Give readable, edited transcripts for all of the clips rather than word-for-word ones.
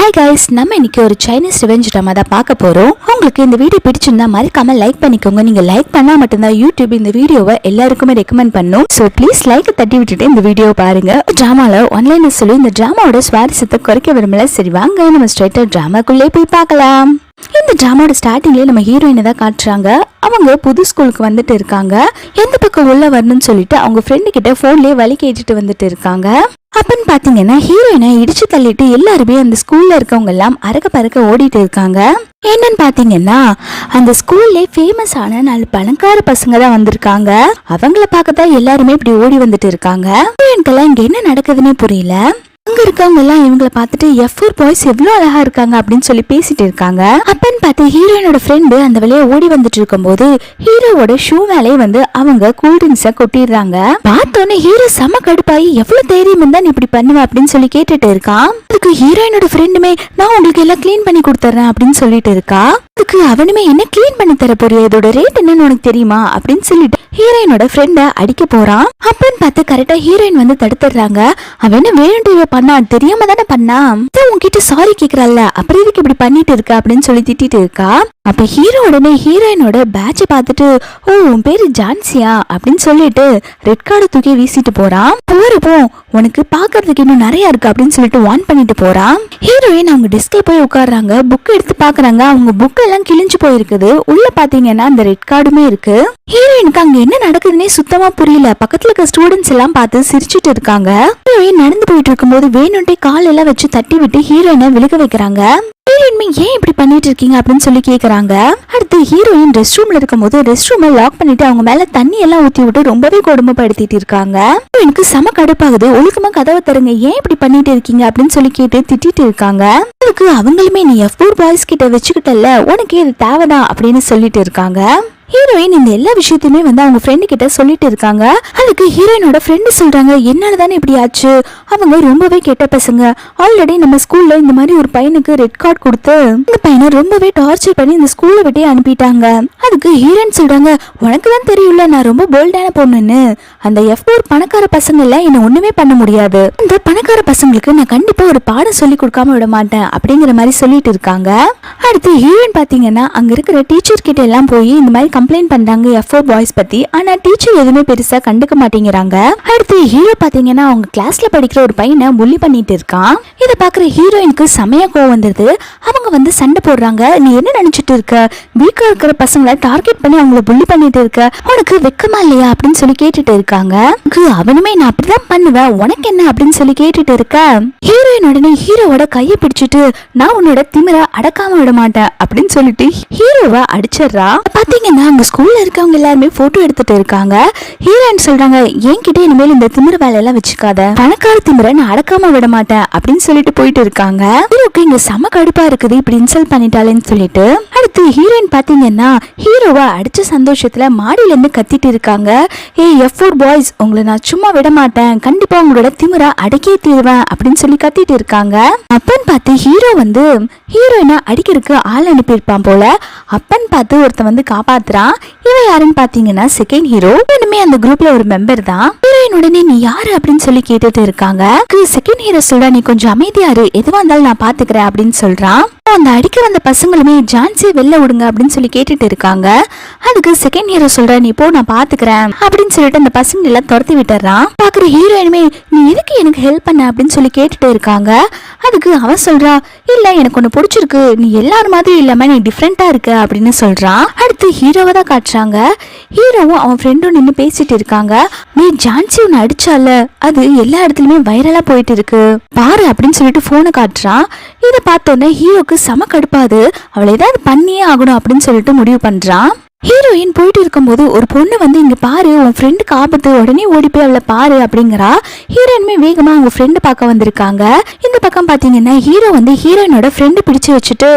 Hi guys, நம்ம இன்னைக்கு ஒரு சைனீஸ் ரிவெஞ்ச் ட்ராமா தான் பார்க்க போறோம். உங்களுக்கு இந்த வீடியோ பிடிச்சிருந்தா மறக்காம லைக் பண்ணிக்கோங்க. நீங்க லைக் பண்ணா மட்டும்தான் யூடியூப் இந்த வீடியோவை எல்லாருக்குமே ரெக்கமெண்ட் பண்ணும். ஸோ ப்ளீஸ் லைக் தட்டி விட்டுட்டு இந்த வீடியோ பாருங்க. டிராமால ஆன்லைன்ல சொல்லி இந்த டிராமாவோட சுவாரஸ்யத்தை குறைக்க விரும்பல. சரி வாங்க நம்ம ஸ்ட்ரைட்டா டிராமாக்குள்ளே போய் பார்க்கலாம். இந்த டிராமாவோட ஸ்டார்டிங்லேயே நம்ம ஹீரோயினை தான் காட்டுறாங்க. அவங்க புது ஸ்கூலுக்கு வந்துட்டு இருக்காங்க. எந்த பக்கம் உள்ள வரணும்னு சொல்லிட்டு அவங்க ஃப்ரெண்டு கிட்ட போன்லயே வழி கேட்டுட்டு வந்துட்டு இருக்காங்க. அப்பன்னு பாத்தீங்கன்னா ஹீரோயினை இடிச்சு தள்ளிட்டு எல்லாருமே அந்த ஸ்கூல்ல இருக்கவங்க எல்லாம் அரக்க பறக்க ஓடிட்டு இருக்காங்க. என்னன்னு பாத்தீங்கன்னா அந்த ஸ்கூல்ல ஃபேமஸ் ஆன 4 பணக்கார பசங்க தான் வந்திருக்காங்க. அவங்கள பார்க்கத்தான் எல்லாருமே இப்படி ஓடி வந்துட்டு இருக்காங்க. ஹீரோயினுக்கெல்லாம் இங்க என்ன நடக்குதுன்னே புரியல. அங்க இருக்கவங்க எல்லாம் இவங்களை பார்த்துட்டு F4 பாய்ஸ் எவ்வளவு அழகா இருக்காங்க அப்படின்னு சொல்லி பேசிட்டு இருக்காங்க. அப்பன்னு பார்த்து ஹீரோயினோட ஃப்ரெண்டு அந்த வழியா ஓடி வந்துட்டு இருக்கும் போது ஹீரோவோட ஷூ மேலே வந்து அவங்க கூல்ட்ரிங்க்ஸ கொட்டிடுறாங்க. பார்த்தோன்னே ஹீரோ செம கடுப்பாயி எவ்வளவு தைரியம் இருந்தா நீ இப்படி பண்ணுவ அப்படின்னு சொல்லி கேட்டுட்டு இருக்கான். அதுக்கு ஹீரோயினோட ஃப்ரெண்டுமே நான் உங்களுக்கு எல்லாம் கிளீன் பண்ணி கொடுத்துறேன் அப்படின்னு சொல்லிட்டு இருக்கா. அதுக்கு அவனுமே என்ன கிளீன் பண்ணி தர போறியா, இதோட ரேட் என்னன்னு உனக்கு தெரியுமா அப்படின்னு சொல்லிட்டு ஹீரோயினோட ஃப்ரெண்ட அடிக்க போறான். அப்பன்னு பார்த்து கரெக்டா ஹீரோயின் வந்து தடுத்துறாங்க. அவன் என்ன வேணும்னு பண்ணா, தெரியாம தானே பண்ணா, உன்கிட்ட சாரி கேக்குறல்ல, அப்புறம் இதுக்கு இப்படி பண்ணிட்டு இருக்க அப்படின்னு சொல்லி திட்டிட்டு இருக்கா. அப்ப ஹீரோ உடனே ஹீரோயினோட பேட்சை பார்த்துட்டு ஓ உன் பேரு ஜான்சியா அப்படின்னு சொல்லிட்டு ரெட் கார்டு தூக்கி வீசிட்டு போறான். போறப்போ உனக்கு பாக்குறதுக்கு இன்னும் நிறைய இருக்கு அப்படின்னு சொல்லிட்டு வார்ன் பண்ணிட்டு போறான். ஹீரோயின் அவங்க டெஸ்க்ல போய் உட்காடுறாங்க. புக் எடுத்து பாக்குறாங்க. அவங்க புக் எல்லாம் கிழிஞ்சு போயிருக்குது. உள்ள பாத்தீங்கன்னா அந்த ரெட் கார்டுமே இருக்கு. ஹீரோயினுக்கு அங்க என்ன நடக்குதுன்னே சுத்தமா புரியல. பக்கத்துல இருக்க ஸ்டூடெண்ட்ஸ் எல்லாம் பார்த்து சிரிச்சிட்டு இருக்காங்க. ஹீரோயின் நடந்து போயிட்டு இருக்கும்போது வேணும்ட்டே கால் எல்லாம் வச்சு தட்டி விட்டு ஹீரோயினை விழுக வைக்கிறாங்க. ஹீரோயின்மே ஏன் இப்படி பண்ணிட்டு இருக்கீங்க அப்படின்னு சொல்லி கேக்குறாங்க. அடுத்து ஹீரோயின் ரெஸ்ட் ரூம்ல இருக்கும் போது ரெஸ்ட் ரூமை லாக் பண்ணிட்டு அவங்க மேல தண்ணி எல்லாம் ஊத்தி விட்டு ரொம்பவே கொடுமைப்படுத்திட்டு இருக்காங்க. எனக்கு செம கடுப்பாகுது. ஒழுக்கமா கதவை தருங்க, ஏன் இப்படி பண்ணிட்டு இருக்கீங்க அப்படின்னு சொல்லி கேட்டு திட்டிட்டு இருக்காங்க. அதுக்கு அவங்களுமே நீ F4 பாய்ஸ் கிட்ட வச்சுக்கிட்டல, உனக்கு இது தேவைதான் அப்படின்னு சொல்லிட்டு இருக்காங்க. ஹீரோயின் இந்த எல்லா விஷயத்தையுமே வந்து அவங்க ஃப்ரெண்டு கிட்ட சொல்லிட்டு இருக்காங்க. அதுக்கு ஹீரோயினோட ஃப்ரெண்டு சொல்றாங்க என்னாலதானே இப்படி ஆச்சு, அவங்க ரொம்பவே கெட்ட பசங்க. ஆல்ரெடி நம்ம ஸ்கூல்ல இந்த மாதிரி ஒரு பையனுக்கு ரெட் கார்டு கொடுத்து இந்த பையனை ரொம்பவே டார்ச்சர் பண்ணி இந்த ஸ்கூல்ல விட்டே அனுப்பிட்டாங்க. அதுக்கு ஹீரோயின் சொல்றாங்க உனக்கு தான் தெரியும்ல நான் ரொம்ப போல்டான பொண்ணுன்னு, அந்த F4 பணக்கார பசங்க எல்லாம் என்ன ஒண்ணுமே பண்ண முடியாது. இந்த பணக்கார பசங்களுக்கு நான் கண்டிப்பா ஒரு பாடம் சொல்லி கொடுக்காம விட மாட்டேன் அப்படிங்கிற மாதிரி சொல்லிட்டு இருக்காங்க. அடுத்து ஹீரோயின் பாத்தீங்கன்னா அங்க இருக்கிற டீச்சர் கிட்ட எல்லாம் போய் இந்த மாதிரி கம்ப்ளைண்ட் பண்றாங்க F4 பாய்ஸ் பத்தி. ஆனா டீச்சர் எதுவுமே பெருசா கண்டுக்க மாட்டேங்கிறாங்க. அடுத்து ஹீரோ பாத்தீங்கன்னா அவங்க கிளாஸ்ல படிக்கிற ஒரு பையனை புள்ளி பண்ணிட்டு இருக்கான். இதை பாக்குற ஹீரோயினுக்கு செமையா கோவம் வந்துருது. அவங்க வந்து சண்டை போடுறாங்க. நீ என்ன நினைச்சிட்டு இருக்க, வீக்கா இருக்கிற பசங்களை டார்கெட் பண்ணி அவங்கள புள்ளி பண்ணிட்டு இருக்க, உனக்கு வெக்கமா இல்லையா அப்படின்னு சொல்லி கேட்டுட்டு இருக்காங்க. அவனுமே நான் அப்படிதான் பண்ணுவேன், உனக்கு என்ன அப்படின்னு சொல்லி கேட்டுட்டு இருக்க. ஹீரோயின் உடனே ஹீரோவோட கையை பிடிச்சிட்டு நான் உன்னோட திமிர அடக்காம விட மாட்டேன் அப்படின்னு சொல்லிட்டு ஹீரோவை அடிச்சிடுறா. பாத்தீங்கன்னா அங்க ஸ்கூல்ல இருக்கவங்க எல்லாருமே போட்டோ எடுத்துட்டு இருக்காங்க. ஹீரோயின் சொல்றாங்க என்கிட்ட இனிமேல் இந்த திமிர வேலையெல்லாம் வச்சுக்காத, பணக்கார திமிர நான் அடக்காம விட மாட்டேன் அப்படின்னு சொல்லிட்டு போயிட்டு இருக்காங்க. ஹீரோக்கு இங்க செம கடுப்பா இருக்குது இப்படி இன்சல்ட் பண்ணிட்டாலேன்னு சொல்லிட்டு. அடுத்து ஹீரோயின் பாத்தீங்கன்னா ஹீரோவை அடிச்ச சந்தோஷத்துல மாடியில இருந்து கத்திட்டு இருக்காங்க. ஏய் F4 பாய்ஸ், உங்களை நான் சும்மா விட மாட்டேன், கண்டிப்பா உங்களோட திமிர அடக்கே தீருவேன் அப்படின்னு சொல்லி கத்திட்டு இருக்காங்க. அப்பன்னு பார்த்து ஹீரோ வந்து ஹீரோயினை அடிக்கிறதுக்கு ஆள் அனுப்பியிருப்பான் போல. அப்பன்னு பார்த்து ஒருத்தன் வந்து காப்பாத்துறான். இவன் யாருன்னு பாத்தீங்கன்னா செகண்ட் ஹீரோ. இனிமே அந்த குரூப்ல ஒரு மெம்பர் தான். ஹீரோயின் உடனே நீ யாரு அப்படின்னு சொல்லி கேட்டுட்டு இருக்காங்க. செகண்ட் ஹீரோ சொல்றா நீ கொஞ்சம் அமைதியாரு, எதுவா இருந்தாலும் நான் பாத்துக்கிறேன் அப்படின்னு சொல்றான். அந்த அடிக்க வந்த பசங்களுமே ஜான்சியை வெளில விடுங்க அப்படின்னு சொல்லி கேட்டுட்டு இருக்காங்க. அதுக்கு செகண்ட் ஹீரோ சொல்ற நீ போ நான் பாத்துக்கிறேன் அப்படின்னு சொல்லிட்டு அந்த பசங்க எல்லாம் துரத்தி விட்டுறான். பாக்குற ஹீரோயினுமே நீ எதுக்கு எனக்கு ஹெல்ப் பண்ண அப்படின்னு சொல்லி கேட்டுட்டு இருக்காங்க. அதுக்கு அவன் சொல்றா இல்ல எனக்கு ஒண்ணு பிடிச்சிருக்கு, நீ எல்லாரும் மாதிரி இல்லாம நீ டிஃப்ரெண்டா இருக்க அப்படின்னு சொல்றான். அடுத்து ஹீரோவை தான் காட்டுறாங்க. ஹீரோவும் அவன் ஃப்ரெண்டும் நின்று பேசிட்டு இருக்காங்க. நீ ஜான்சி ஒன்னு அடிச்சால, அது எல்லா இடத்துலயுமே வைரலா போயிட்டு இருக்கு பாரு அப்படின்னு சொல்லிட்டு போனை காட்டுறான். இதை பார்த்தோன்னே ஹீரோக்கு செம கடுப்பாது. அவளை ஏதாவது பண்ணியே ஆகணும் அப்படின்னு சொல்லிட்டு முடிவு பண்றான். ஹீரோயின் போயிட்டு இருக்கும்போது ஒரு பொண்ணு வந்து இங்க பாரு உன் ஃப்ரெண்டுக்கு ஆபத்து, உடனே ஓடி போய் அவளை பாரு அப்படிங்கிறா. ஹீரோயினுமே வேகமா அவங்க ஃப்ரெண்டு பார்க்க வந்திருக்காங்க. இந்த பக்கம் பாத்தீங்கன்னா ஹீரோ வந்து ஹீரோயினோட ஃப்ரெண்டு பிடிச்சு வச்சுட்டு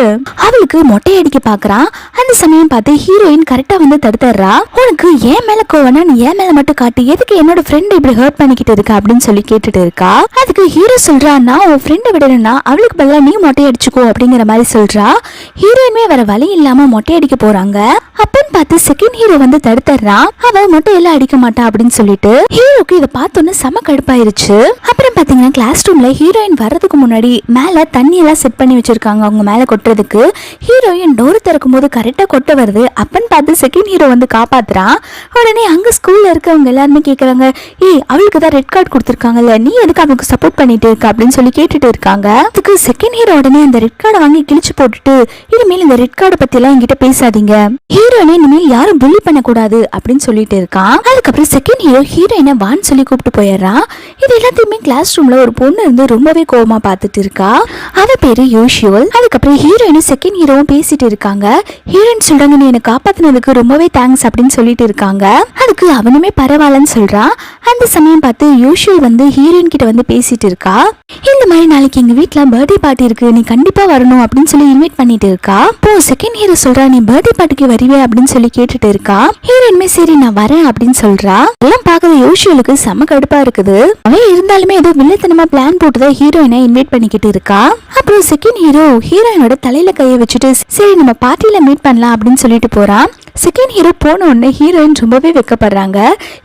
அவளுக்கு மொட்டை அடிக்க பாக்குறான். அந்த சமயம் பார்த்து ஹீரோயின் கரெக்டா வந்து தடுத்துறா. உனக்கு ஏன் மேல கோவனா நீ ஏன் மேல மட்டும் காட்டு, எதுக்கு என்னோட ஃப்ரெண்ட் இப்படி ஹர்ட் பண்ணிக்கிட்டு இருக்க அப்படின்னு சொல்லி கேட்டுட்டு இருக்கா. அதுக்கு ஹீரோ சொல்றா நான் உன் ஃப்ரெண்டை விடணும்னா அவளுக்கு பதிலா நீ மொட்டை அடிச்சுக்கோ அப்படிங்கிற மாதிரி சொல்றா. ஹீரோயினுமே வேற வழி இல்லாம மொட்டை அடிக்க போறாங்க. அப்பன்னு பார்த்து செகண்ட் ஹீரோ வந்து தடுத்துறான். அவ மொட்டையெல்லாம் அடிக்க மாட்டா அப்படின்னு சொல்லிட்டு ஹீரோக்கு இதை பார்த்தோன்னு செம கடுப்பாயிருச்சு. அப்புறம் பாத்தீங்கன்னா கிளாஸ் ரூம்ல ஹீரோயின் வர்றதுக்கு முன்னாடி மேல தண்ணி எல்லாம் செட் பண்ணி வச்சிருக்காங்க அவங்க மேல கொட்டுறதுக்கு. ஹீரோயின் டோர் திறக்கும் போது கரெக்டா கொட்ட வருது. அப்பன்னு பார்த்து செகண்ட் ஹீரோ வந்து காப்பாத்துறான். உடனே அங்க ஸ்கூல்ல இருக்கவங்க எல்லாருமே கேக்குறாங்க, ஏய் அவளுக்கு தான் ரெட் கார்டு கொடுத்துருக்காங்கல்ல, நீ எதுக்கு அவளுக்கு சப்போர்ட் பண்ணிட்டு இருக்க அப்படின்னு சொல்லி கேட்டுட்டு இருக்காங்க. அதுக்கு செகண்ட் ஹீரோ உடனே அந்த ரெட் கார்டை வாங்கி கிழிச்சு போட்டுட்டு, இனிமேல் இந்த ரெட் கார்டை பத்தி எல்லாம் என்கிட்ட பேசாதீங்க, ஹீரோயினை இனிமேல் யாரும் புள்ளி பண்ணக்கூடாது அப்படின்னு சொல்லிட்டு இருக்கான். அதுக்கப்புறம் செகண்ட் ஹீரோ ஹீரோயினை வான்னு சொல்லி கூப்பிட்டு போயிடுறான். இது எல்லாத்தையுமே கிளாஸ் ரூம்ல ஒரு பொண்ணு இருந்து ரொம்பவே கோவமா பார்த்துட்டு இருக்கா. அவ பேரு யூஷுவல். அதுக்கப்புறம் ஹீரோயினும் செகண்ட் ஹீரோவும் பேசிட்டு இருக்காங்க. ஹீரோயின் சொல்றாங்க, நீ என்னை காப்பாத்தினதுக்கு ரொம்பவே தேங்க்ஸ் அப்படின்னு சொல்லிட்டு இருக்காங்க. அதுக்கு அவனுமே பரவாயில்லன்னு சொல்றான். அந்த சமயம் பார்த்து யூஷுவல் வந்து ஹீரோயின் கிட்ட வந்து பேசிட்டு இருக்கா. இந்த மாதிரி நாளைக்கு எங்க வீட்டுல பர்த்டே பார்ட்டி இருக்கு, நீ கண்டிப்பா வரணும் அப்படின்னு சொல்லி இன்வைட் பண்ணிட்டு இருக்கா. இப்போ செகண்ட் ஹீரோ சொல்றா, நீ பர்த்டே பார்ட்டிக்கு வருவே அப்படின்னு சொல்லி கேட்டுட்டு இருக்கா. ஹீரோயினுமே சரி நான் வரேன் அப்படின்னு சொல்றா. எல்லாம் பாக்குற யூஷுவலுக்கு செம கடுப்பா இருக்குது. அவன் இருந்தாலுமே ஏதோ வில்லத்தனமா பிளான் போட்டுதான் ஹீரோயினை இன்வைட் பண்ணிக்கிட்டு இருக்கா. அப்புறம் செகண்ட் ஹீரோ ஹீரோயினோட தலையில கையை வச்சுட்டு சரி நம்ம பார்ட்டியில மீட் பண்ணலாம் அப்படின்னு சொல்லிட்டு போறான். செகண்ட் ஹீரோ போன உடனே ஹீரோயின் ரொம்பவே வெக்கப்படுறாங்க.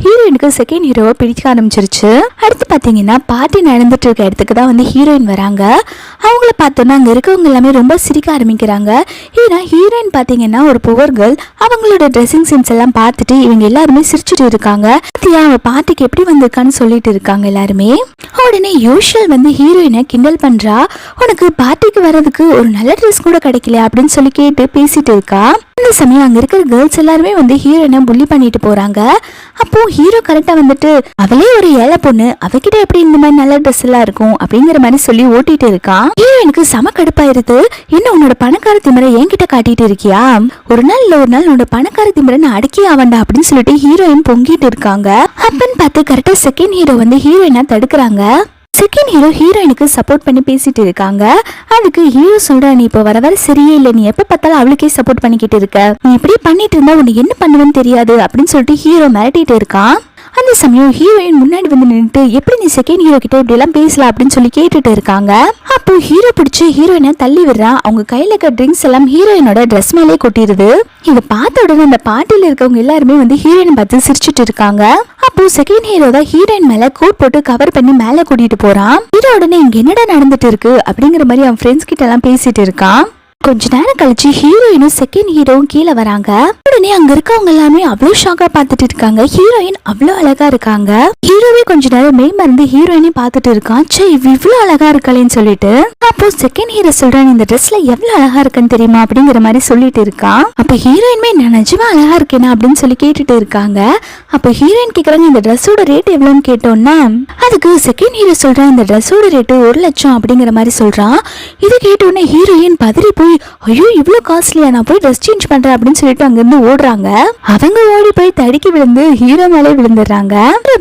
ஹீரோயினுக்கு செகண்ட் ஹீரோவை பிடிக்க ஆரம்பிச்சிருச்சு. அடுத்து பாத்தீங்கன்னா பார்ட்டி நடந்துட்டு இருக்க இடத்துக்கு தான் வந்து ஹீரோயின் வராங்க. அவங்கள பார்த்தோன்னா அங்க இருக்கவங்க எல்லாமே ரொம்ப சிரிக்க ஆரம்பிக்கிறாங்க. ஏன்னா ஹீரோயின் பாத்தீங்கன்னா ஒரு புவர் கேர்ள். அவங்களோட ட்ரெஸ்ஸிங் சென்ஸ் எல்லாம் பார்த்துட்டு இவங்க எல்லாருமே சிரிச்சுட்டு இருக்காங்க. அவ பார்ட்டிக்கு எப்படி வந்திருக்கான்னு சொல்லிட்டு இருக்காங்க எல்லாருமே. உடனே யூஷுவல் வந்து ஹீரோயினை கிண்டல் பண்றா. உனக்கு பார்ட்டிக்கு வர்றதுக்கு ஒரு நல்ல ட்ரெஸ் கூட கிடைக்கல அப்படின்னு சொல்லி கேட்டு பேசிட்டு இருக்கா. இந்த சமயம் அங்க இருக்கிற கேர்ள்ஸ் எல்லாருமே வந்து ஹீரோயினை புள்ளி பண்ணிட்டு போறாங்க. அப்போ ஹீரோ கரெக்டா வந்துட்டு அவளே ஒரு ஏழை பொண்ணு, அவகிட்ட எப்படி இந்த மாதிரி நல்ல ட்ரெஸ் எல்லாம் இருக்கும் அப்படிங்கிற மாதிரி சொல்லி ஓட்டிட்டு இருக்கான். ஹீரோயினுக்கு செம கடுப்பாயிருது. என்ன உன்னோட பணக்கார திமிரை என்கிட்ட காட்டிட்டு இருக்கியா, ஒரு நாள் இல்ல ஒரு நாள் உன்னோட பணக்கார திமிரை நான் அடக்கி ஆவண்டா அப்படின்னு சொல்லிட்டு ஹீரோயின் பொங்கிட்டு இருக்காங்க. அப்பன்னு பார்த்து கரெக்டா செகண்ட் ஹீரோ வந்து ஹீரோயினை தடுக்கிறாங்க. செகண்ட் ஹீரோ ஹீரோயினுக்கு சப்போர்ட் பண்ணி பேசிட்டு இருக்காங்க. அதுக்கு ஹீரோ சொல்ற, நீ இப்போ வர சரியே இல்லை, நீ எப்ப பார்த்தாலும் அவளுக்கே சப்போர்ட் பண்ணிக்கிட்டு இருக்க, நீ இப்படி பண்ணிட்டு இருந்தா உனக்கு என்ன பண்ணுவேன்னு தெரியாது அப்படின்னு சொல்லிட்டு ஹீரோ மிரட்டிட்டு இருக்கான். அந்த சமயம் ஹீரோயின் முன்னாடி வந்து நின்றுட்டு எப்படி நீ செகண்ட் ஹீரோ கிட்ட இப்படி எல்லாம் பேசலாம் அப்படின்னு சொல்லி கேட்டுட்டு இருக்காங்க. அப்போ ஹீரோ பிடிச்சி ஹீரோயினை தள்ளி விடுறான். அவங்க கையில இருக்க ட்ரிங்க்ஸ் எல்லாம் ஹீரோயினோட ட்ரெஸ் மேலே கொட்டிடுது. இதை பார்த்த உடனே அந்த பார்ட்டியில இருக்கவங்க எல்லாருமே வந்து ஹீரோயினை பார்த்து சிரிச்சுட்டு இருக்காங்க. அப்போ செகண்ட் ஹீரோ தான் ஹீரோயின் மேல கோட் போட்டு கவர் பண்ணி மேல கூட்டிட்டு போறான். ஹீரோ உடனே இங்க என்னடா நடந்துட்டு இருக்கு அப்படிங்கிற மாதிரி அவன் ஃப்ரெண்ட்ஸ் கிட்ட எல்லாம் பேசிட்டு இருக்கான். கொஞ்ச நேரம் கழிச்சு ஹீரோயினும் செகண்ட் ஹீரோவும் கீழே வராங்க. உடனே அங்க இருக்கவங்க எல்லாமே அவ்வளவு ஷாக்கா பாத்துட்டு இருக்காங்க. ஹீரோயின் அவ்வளவு அழகா இருக்காங்க. ஹீரோவே கொஞ்ச நேரம் மெய் மறந்து ஹீரோயினையும் பாத்துட்டு இருக்கான். சே இவ்வளவு அழகா இருக்காளேன்னு சொல்லிட்டு அப்போ செகண்ட் ஹீரோ சொல்றான், இந்த ட்ரெஸ்ல எவ்வளவு அழகா இருக்குன்னு தெரியுமா அப்படிங்கிற மாதிரி சொல்லிட்டு இருக்கான். அப்ப ஹீரோயின்மே நான் நிஜமா அழகா இருக்கேனா அப்படின்னு சொல்லி கேட்டுட்டு இருக்காங்க. அப்ப ஹீரோயின் கேக்குறாங்க, இந்த ட்ரெஸ்ஸோட ரேட் எவ்வளவுன்னு கேட்டோம்னா அதுக்கு செகண்ட் ஹீரோ சொல்றான், இந்த ட்ரெஸ்ஸோட ரேட்டு 1 லட்சம் அப்படிங்கிற மாதிரி சொல்றான். இது கேட்டோடனே ஹீரோயின் பதறி போய் ஐயோ இவ்வளவு காஸ்ட்லியா, நான் போய் ட்ரெஸ் சேஞ்ச் பண்றேன் அப்படின்னு சொல்லிட்டு அங்க இருந்து ஓடுறாங்க. அவங்க ஓடி போய் தடுக்கி விழுந்து ஹீரோ மேலே விழுந்துடுறாங்க.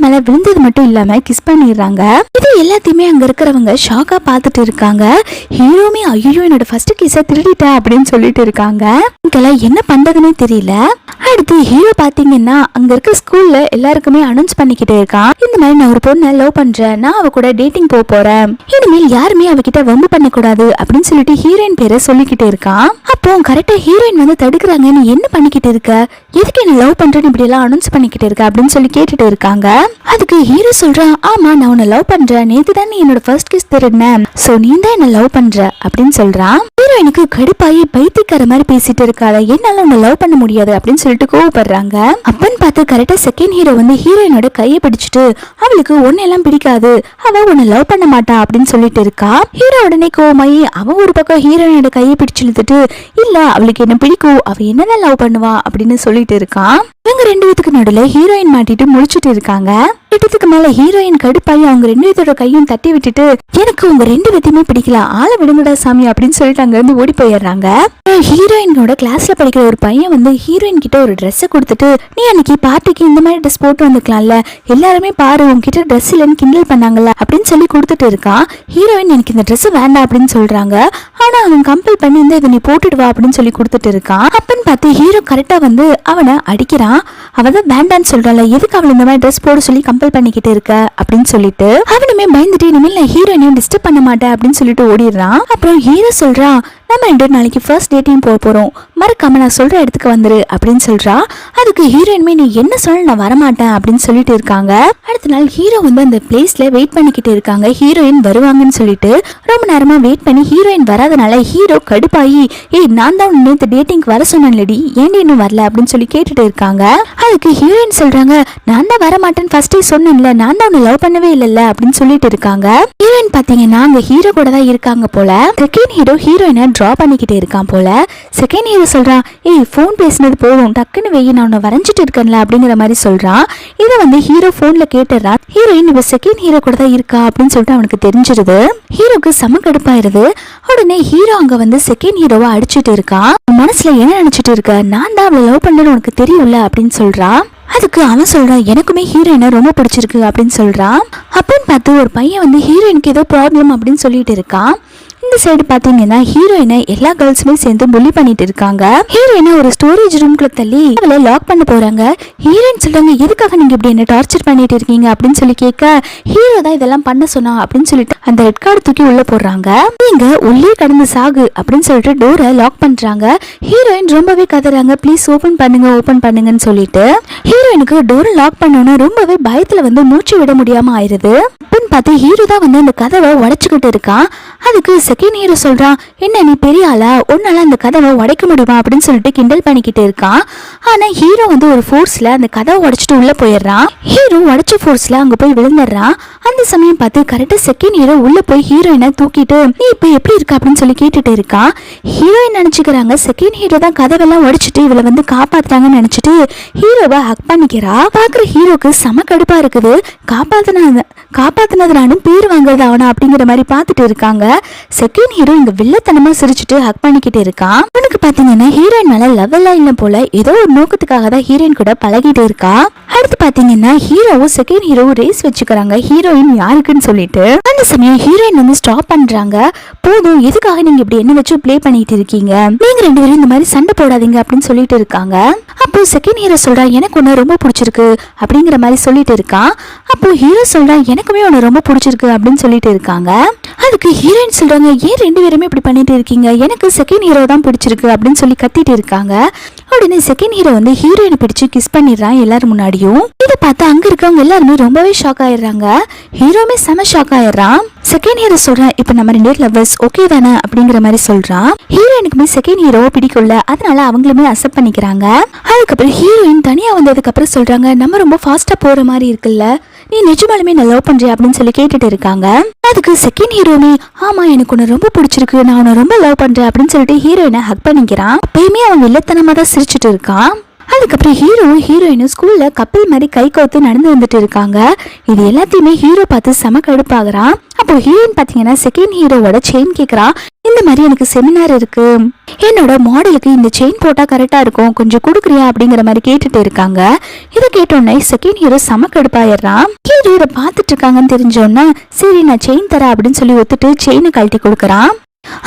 மேல விழுந்தது மட்டும் இல்லாம கிஸ் பண்ணிடுறாங்க. இது எல்லாத்தையுமே அங்க இருக்கிறவங்க ஷாக்கா பாத்துட்டு இருக்காங்க. ஹீரோமே ஐயோ என்னோட ஃபர்ஸ்ட் கிஸ்ஸை திருடிட்டா அப்படின்னு சொல்லிட்டு இருக்காங்க. என்ன பண்றதுன்னே தெரியல. அடுத்து ஹீரோ பாத்தீங்கன்னா அங்க இருக்க ஸ்கூல்ல எல்லாருக்குமே அனௌன்ஸ் பண்ணிக்கிட்டே இருக்கான், இந்த மாதிரி நான் ஒரு பொண்ணை லவ் பண்றேன், நான் அவ கூட டேட்டிங் போறேன், இனிமேல் யாருமே அவகிட்ட வம்பு பண்ண கூடாது அப்படின்னு சொல்லிட்டு ஹீரோயின் பேரை சொல்லிக்கிட்டே இருக்கான். அப்போ கரெக்டா ஹீரோயின் வந்து தடுக்கிறாங்க, நீ என்ன பண்ணிக்கிட்டு இருக்க, எதுக்கு என்ன லவ் பண்றேன்னு இப்படி எல்லாம் அனௌன்ஸ் பண்ணிக்கிட்டு இருக்க அப்படின்னு சொல்லி கேட்டுட்டு இருக்காங்க. அதுக்கு ஹீரோ சொல்றான், ஆமா நான் உன்னை லவ் பண்றேன், நேத்து தான் நீ என்னோட ஃபர்ஸ்ட் கிஸ் திருடினேன், சோ நீ தான் என்ன லவ் பண்ற அப்படின்னு சொல்றான். ஹீரோயினுக்கு கடுப்பாயி பைத்தியக்கார மாதிரி பேசிட்டு இருக்காள, என்னால உன்னை லவ் பண்ண முடியாது அப்படின்னு சொல்லிட்டு கோவப்படுறாங்க. அப்பன்னு பார்த்து கரெக்டா செகண்ட் ஹீரோ வந்து ஹீரோயினோட கையை பிடிச்சிட்டு அவளுக்கு ஒன்னெல்லாம் பிடிக்காது, அவ உன்னை லவ் பண்ண மாட்டா அப்படின்னு சொல்லிட்டு இருக்கா. ஹீரோ உடனே கோவமாயி அவன் ஒரு பக்கம் ஹீரோயினோட கையை பிடிச்சு இழுத்துட்டு இல்ல அவளுக்கு என்ன பிடிக்கும், அவ என்னதான் லவ் பண்ணுவா அப்படின்னு சொல்லிட்டு இருக்கான். இவங்க 2 பேத்துக்கு நடுவில் ஹீரோயின் மாட்டிட்டு முடிச்சிட்டு இருக்காங்க. இடத்துக்கு மேல ஹீரோயின் கடுப்பாயி அவங்க 2 பேத்தோட கையும் தட்டி விட்டுட்டு எனக்கு உங்க 2 பேத்தையுமே பிடிக்கல, ஆள விடுங்கடா சாமி அப்படின்னு சொல்லிட்டு அங்க இருந்து ஓடி போயிடுறாங்க. ஹீரோயினோட கிளாஸ்ல படிக்கிற ஒரு பையன் வந்து ஹீரோயின் கிட்ட ஒரு ட்ரெஸ் கொடுத்துட்டு நீ அன்னைக்கு பார்ட்டிக்கு இந்த மாதிரி ட்ரெஸ் போட்டு வந்துக்கலாம்ல, எல்லாருமே பாரு உங்ககிட்ட ட்ரெஸ் இல்லைன்னு கிண்டல் பண்ணாங்கல்ல அப்படின்னு சொல்லி கொடுத்துட்டு இருக்கான். ஹீரோயின் எனக்கு இந்த ட்ரெஸ் வேண்டாம் அப்படின்னு சொல்றாங்க. ஆனா அவன் கம்பல் பண்ணி இந்த இதை நீ போட்டுட்டு வா அப்படின்னு சொல்லி கொடுத்துட்டு இருக்கான். அப்பன்னு பார்த்து ஹீரோ கரெக்டா வந்து அவனை அடிக்கிறான். அவதான் வேண்டான்னு சொல்றாள், எதுக்கு அவள் இந்த மாதிரி ட்ரெஸ் போட சொல்லி கம்பல் பண்ணிக்கிட்டு இருக்க அப்படின்னு சொல்லிட்டு அவனுமே பயந்துட்டு இனிமேல் நான் ஹீரோயினையும் டிஸ்டர்ப் பண்ண மாட்டேன் அப்படின்னு சொல்லிட்டு ஓடிடுறான். அப்புறம் ஹீரோ சொல்றான், நம்ம 2 நாளைக்கு ஃபர்ஸ்ட் டேட்டிங் போறோம், மறக்காம நான் சொல்ற இடத்துக்கு வந்துரு அப்படின்னு சொல்றா. அதுக்கு ஹீரோயின்மே நீ என்ன சொல்ல நான் வரமாட்டேன் அப்படின்னு சொல்லிட்டு இருக்காங்க. அடுத்த நாள் ஹீரோ வந்து அந்த பிளேஸ்ல வெயிட் பண்ணிக்கிட்டு இருக்காங்க, ஹீரோயின் வருவாங்கன்னு சொல்லிட்டு. ரொம்ப நேரமா வெயிட் பண்ணி ஹீரோயின் வராதனால ஹீரோ கடுப்பாயி, ஏய் நான் தான் நேற்று டேட்டிங்க்கு வர சொன்னேன்லடி, ஏன்டி இன்னும் வரல அப்படின்னு சொல்லி கேட்டுட்டு இருக்காங்க. அதுக்கு ஹீரோயின் சொல்றாங்க, நான் தான் வரமாட்டேன்னு ஃபர்ஸ்டே சொன்னேன்ல, நான் தான் உன்னை லவ் பண்ணவே இல்லைல்ல அப்படின்னு சொல்லிட்டு இருக்காங்க. ஹீரோயின் பாத்தீங்கன்னா அங்க ஹீரோ கூட தான் இருக்காங்க போல. செகண்ட் ஹீரோ ஹீரோயினை டிரா பண்ணிக்கிட்டு இருக்கான் போல. செகண்ட் ஹீரோ சொல்றான், ஏய் ஃபோன் பேசினது போதும், டக்குன்னு வெயி நான் உன்னை வரைஞ்சிட்டு இருக்கேன்ல அப்படிங்கிற மாதிரி சொல்றான். இதை வந்து ஹீரோ போன்ல கேட்டுறா. ஹீரோயின் இவ செகண்ட் ஹீரோ கூட தான் இருக்கா அப்படின்னு சொல்லிட்டு அவனுக்கு தெரிஞ்சிருது. ஹீரோக்கு செம கடுப்பாயிருது. உடனே ஹீரோ அங்க வந்து செகண்ட் ஹீரோவை அடிச்சுட்டு இருக்கான். மனசுல என்ன நினைச்சிட்டு இருக்க, நான் தான் அவளை லவ் பண்ணேன்னு உனக்கு தெரியும்ல அப்படின்னு சொல்றான். அதுக்கு அவன் சொல்றான், எனக்குமே ஹீரோயினை ரொம்ப பிடிச்சிருக்கு அப்படின்னு சொல்றான். அப்படின்னு பார்த்து ஒரு பையன் வந்து ஹீரோயினுக்கு ஏதோ ப்ராப்ளம் அப்படின்னு சொல்லிட்டு இருக்கான். இந்த சைடு பாத்தீங்கன்னா ஹீரோயினை எல்லா கேர்ள்ஸுமே சேர்ந்து புள்ளி பண்ணிட்டு இருக்காங்க. ஹீரோயினை ஒரு ஸ்டோரேஜ் ரூம்குள்ள தள்ளி அவளை லாக் பண்ண போறாங்க. ஹீரோயின் சொல்றாங்க, எதுக்காக நீங்க இப்படி என்ன டார்ச்சர் பண்ணிட்டு இருக்கீங்க அப்படின்னு சொல்லி கேட்க, ஹீரோ தான் இதெல்லாம் பண்ண சொன்னா அப்படின்னு சொல்லிட்டு அந்த ரெட் கார்டு தூக்கி உள்ள போடுறாங்க. நீங்க உள்ளே கடந்து சாகு அப்படின்னு சொல்லிட்டு டோரை லாக் பண்றாங்க. ஹீரோயின் ரொம்பவே கதறாங்க, ப்ளீஸ் ஓபன் பண்ணுங்கன்னு சொல்லிட்டு. ஹீரோயினுக்கு டோரை லாக் பண்ணோன்னா ரொம்பவே பயத்துல வந்து மூச்சு விட முடியாம ஆயிருது. அப்படின்னு பார்த்து ஹீரோ தான் வந்து அந்த கதவை உடைச்சுக்கிட்டு இருக்கான். அதுக்கு செகண்ட் ஹீரோ சொல்றான், என்ன நீ பெரிய ஆளா, உன்னால அந்த கதவை உடைக்க முடியுமா அப்படின்னு சொல்லிட்டு கிண்டல் பண்ணிக்கிட்டு இருக்கான். ஆனா ஹீரோ வந்து ஒரு ஃபோர்ஸ்ல அந்த கதவை உடைச்சிட்டு உள்ள போயிடுறான். ஹீரோ உடைச்ச ஃபோர்ஸ்ல அங்க போய் விழுந்துடுறான். அந்த சமயம் பார்த்து கரெக்டா செகண்ட் ஹீரோ உள்ள போய் ஹீரோயினை தூக்கிட்டு, நீ இப்ப எப்படி இருக்க அப்படின்னு சொல்லி கேட்டுட்டு இருக்கான். ஹீரோயின் நினைச்சுக்கிறாங்க செகண்ட் ஹீரோ தான் கதவெல்லாம் உடைச்சிட்டு இவளை வந்து காப்பாத்துறாங்கன்னு நினைச்சிட்டு ஹீரோவை ஹக் பண்ணிக்கிறா. பாக்குற ஹீரோக்கு செம கடுப்பா இருக்குது. காப்பாத்தினதுனாலும் பேர் வாங்குறது அவனா அப்படிங்கிற மாதிரி பார்த்துட்டு இருக்காங்க. செகண்ட் ஹீரோ இங்க வில்லத்தனமா சிரிச்சுட்டு ஹக் பண்ணிக்கிட்டு இருக்கான். அவனுக்கு பாத்தீங்கன்னா ஹீரோயின் மேல லெவலா இல்ல போல, ஏதோ ஒரு நோக்கத்துக்காக தான் ஹீரோயின் கூட பழகிட்டு இருக்கா. அடுத்து பாத்தீங்கன்னா ஹீரோவும் செகண்ட் ஹீரோவும் ரேஸ் வச்சுக்கிறாங்க, ஹீரோயின் யாருக்குன்னு சொல்லிட்டு. அந்த சமயம் ஹீரோயின் வந்து ஸ்டாப் பண்றாங்க. போதும், எதுக்காக நீங்க இப்படி என்ன வச்சு பிளே பண்ணிட்டு இருக்கீங்க, நீங்க 2 பேரும் இந்த மாதிரி சண்டை போடாதீங்க அப்படின்னு சொல்லிட்டு இருக்காங்க. அப்போ செகண்ட் ஹீரோ சொல்றா, எனக்கு உன்னை ரொம்ப பிடிச்சிருக்கு அப்படிங்கிற மாதிரி சொல்லிட்டு இருக்கான். அப்போ ஹீரோ சொல்றா, எனக்குமே உன்னை ரொம்ப பிடிச்சிருக்கு அப்படின்னு சொல்லிட்டு இருக்காங்க. அதுக்கு ஹீரோயின் சொல்றாங்க, ஏன் 2 பேருமே இப்படி பண்ணிட்டு இருக்கீங்க, எனக்கு செகண்ட் ஹீரோ தான் பிடிச்சிருக்கு அப்படின்னு சொல்லி கத்திட்டு இருக்காங்க. உடனே செகண்ட் ஹீரோ வந்து ஹீரோயினை பிடிச்சு கிஸ் பண்ணிடுறான் எல்லாரும் முன்னாடியும். இதை பார்த்து அங்க இருக்கவங்க எல்லாருமே ரொம்பவே ஷாக் ஆயிடுறாங்க. ஹீரோமே செம ஷாக் ஆயிடுறான். செகண்ட் ஹீரோ சொல்றான், இப்ப நம்ம 2 லவ்வர்ஸ் ஓகே தானே அப்படிங்கிற மாதிரி சொல்றான். ஹீரோயினுக்குமே செகண்ட் ஹீரோவை பிடிக்கும்ல, அதனால அவங்களுமே அக்செப்ட் பண்ணிக்கிறாங்க. அதுக்கப்புறம் ஹீரோயின் தனியா வந்ததுக்கு அப்புறம் சொல்றாங்க, நம்ம ரொம்ப ஃபாஸ்டா போற மாதிரி இருக்குல்ல, நீ நிஜமாலுமே நான் லவ் பண்றியா அப்படின்னு சொல்லி கேட்டுட்டு இருக்காங்க. அதுக்கு செகண்ட் ஹீரோமே, ஆமா எனக்கு உன்னை ரொம்ப பிடிச்சிருக்கு, நான் உன்னை ரொம்ப லவ் பண்றேன் அப்படின்னு சொல்லிட்டு ஹீரோயினை ஹக் பண்ணிக்கிறான். அப்பயுமே அவன் வில்லத்தனமா தான் சிரிச்சுட்டு இருக்கான். அதுக்கப்புறம் ஹீரோவும் ஹீரோயினும் ஸ்கூல்ல கப்பல் மாதிரி கை கோத்து நடந்து வந்துட்டு இருக்காங்க. இது எல்லாத்தையுமே ஹீரோ பார்த்து செம கடுப்பாகிறான். அப்போ ஹீரோயின் பாத்தீங்கன்னா செகண்ட் ஹீரோவோட செயின் கேக்குறா. இந்த மாதிரி எனக்கு செமினார் இருக்கு, என்னோட மாடலுக்கு இந்த செயின் போட்டா கரெக்டா இருக்கும், கொஞ்சம் கொடுக்குறியா அப்படிங்கிற மாதிரி கேட்டுட்டு இருக்காங்க. இதை கேட்டோன்னே செகண்ட் ஹீரோ செம கடுப்பாயிடுறான். ஹீரோ இதை பார்த்துட்டு இருக்காங்கன்னு தெரிஞ்சோன்னா, சரி நான் செயின் தரேன் அப்படின்னு சொல்லி ஒத்துட்டு செயினை கழட்டி கொடுக்குறான்.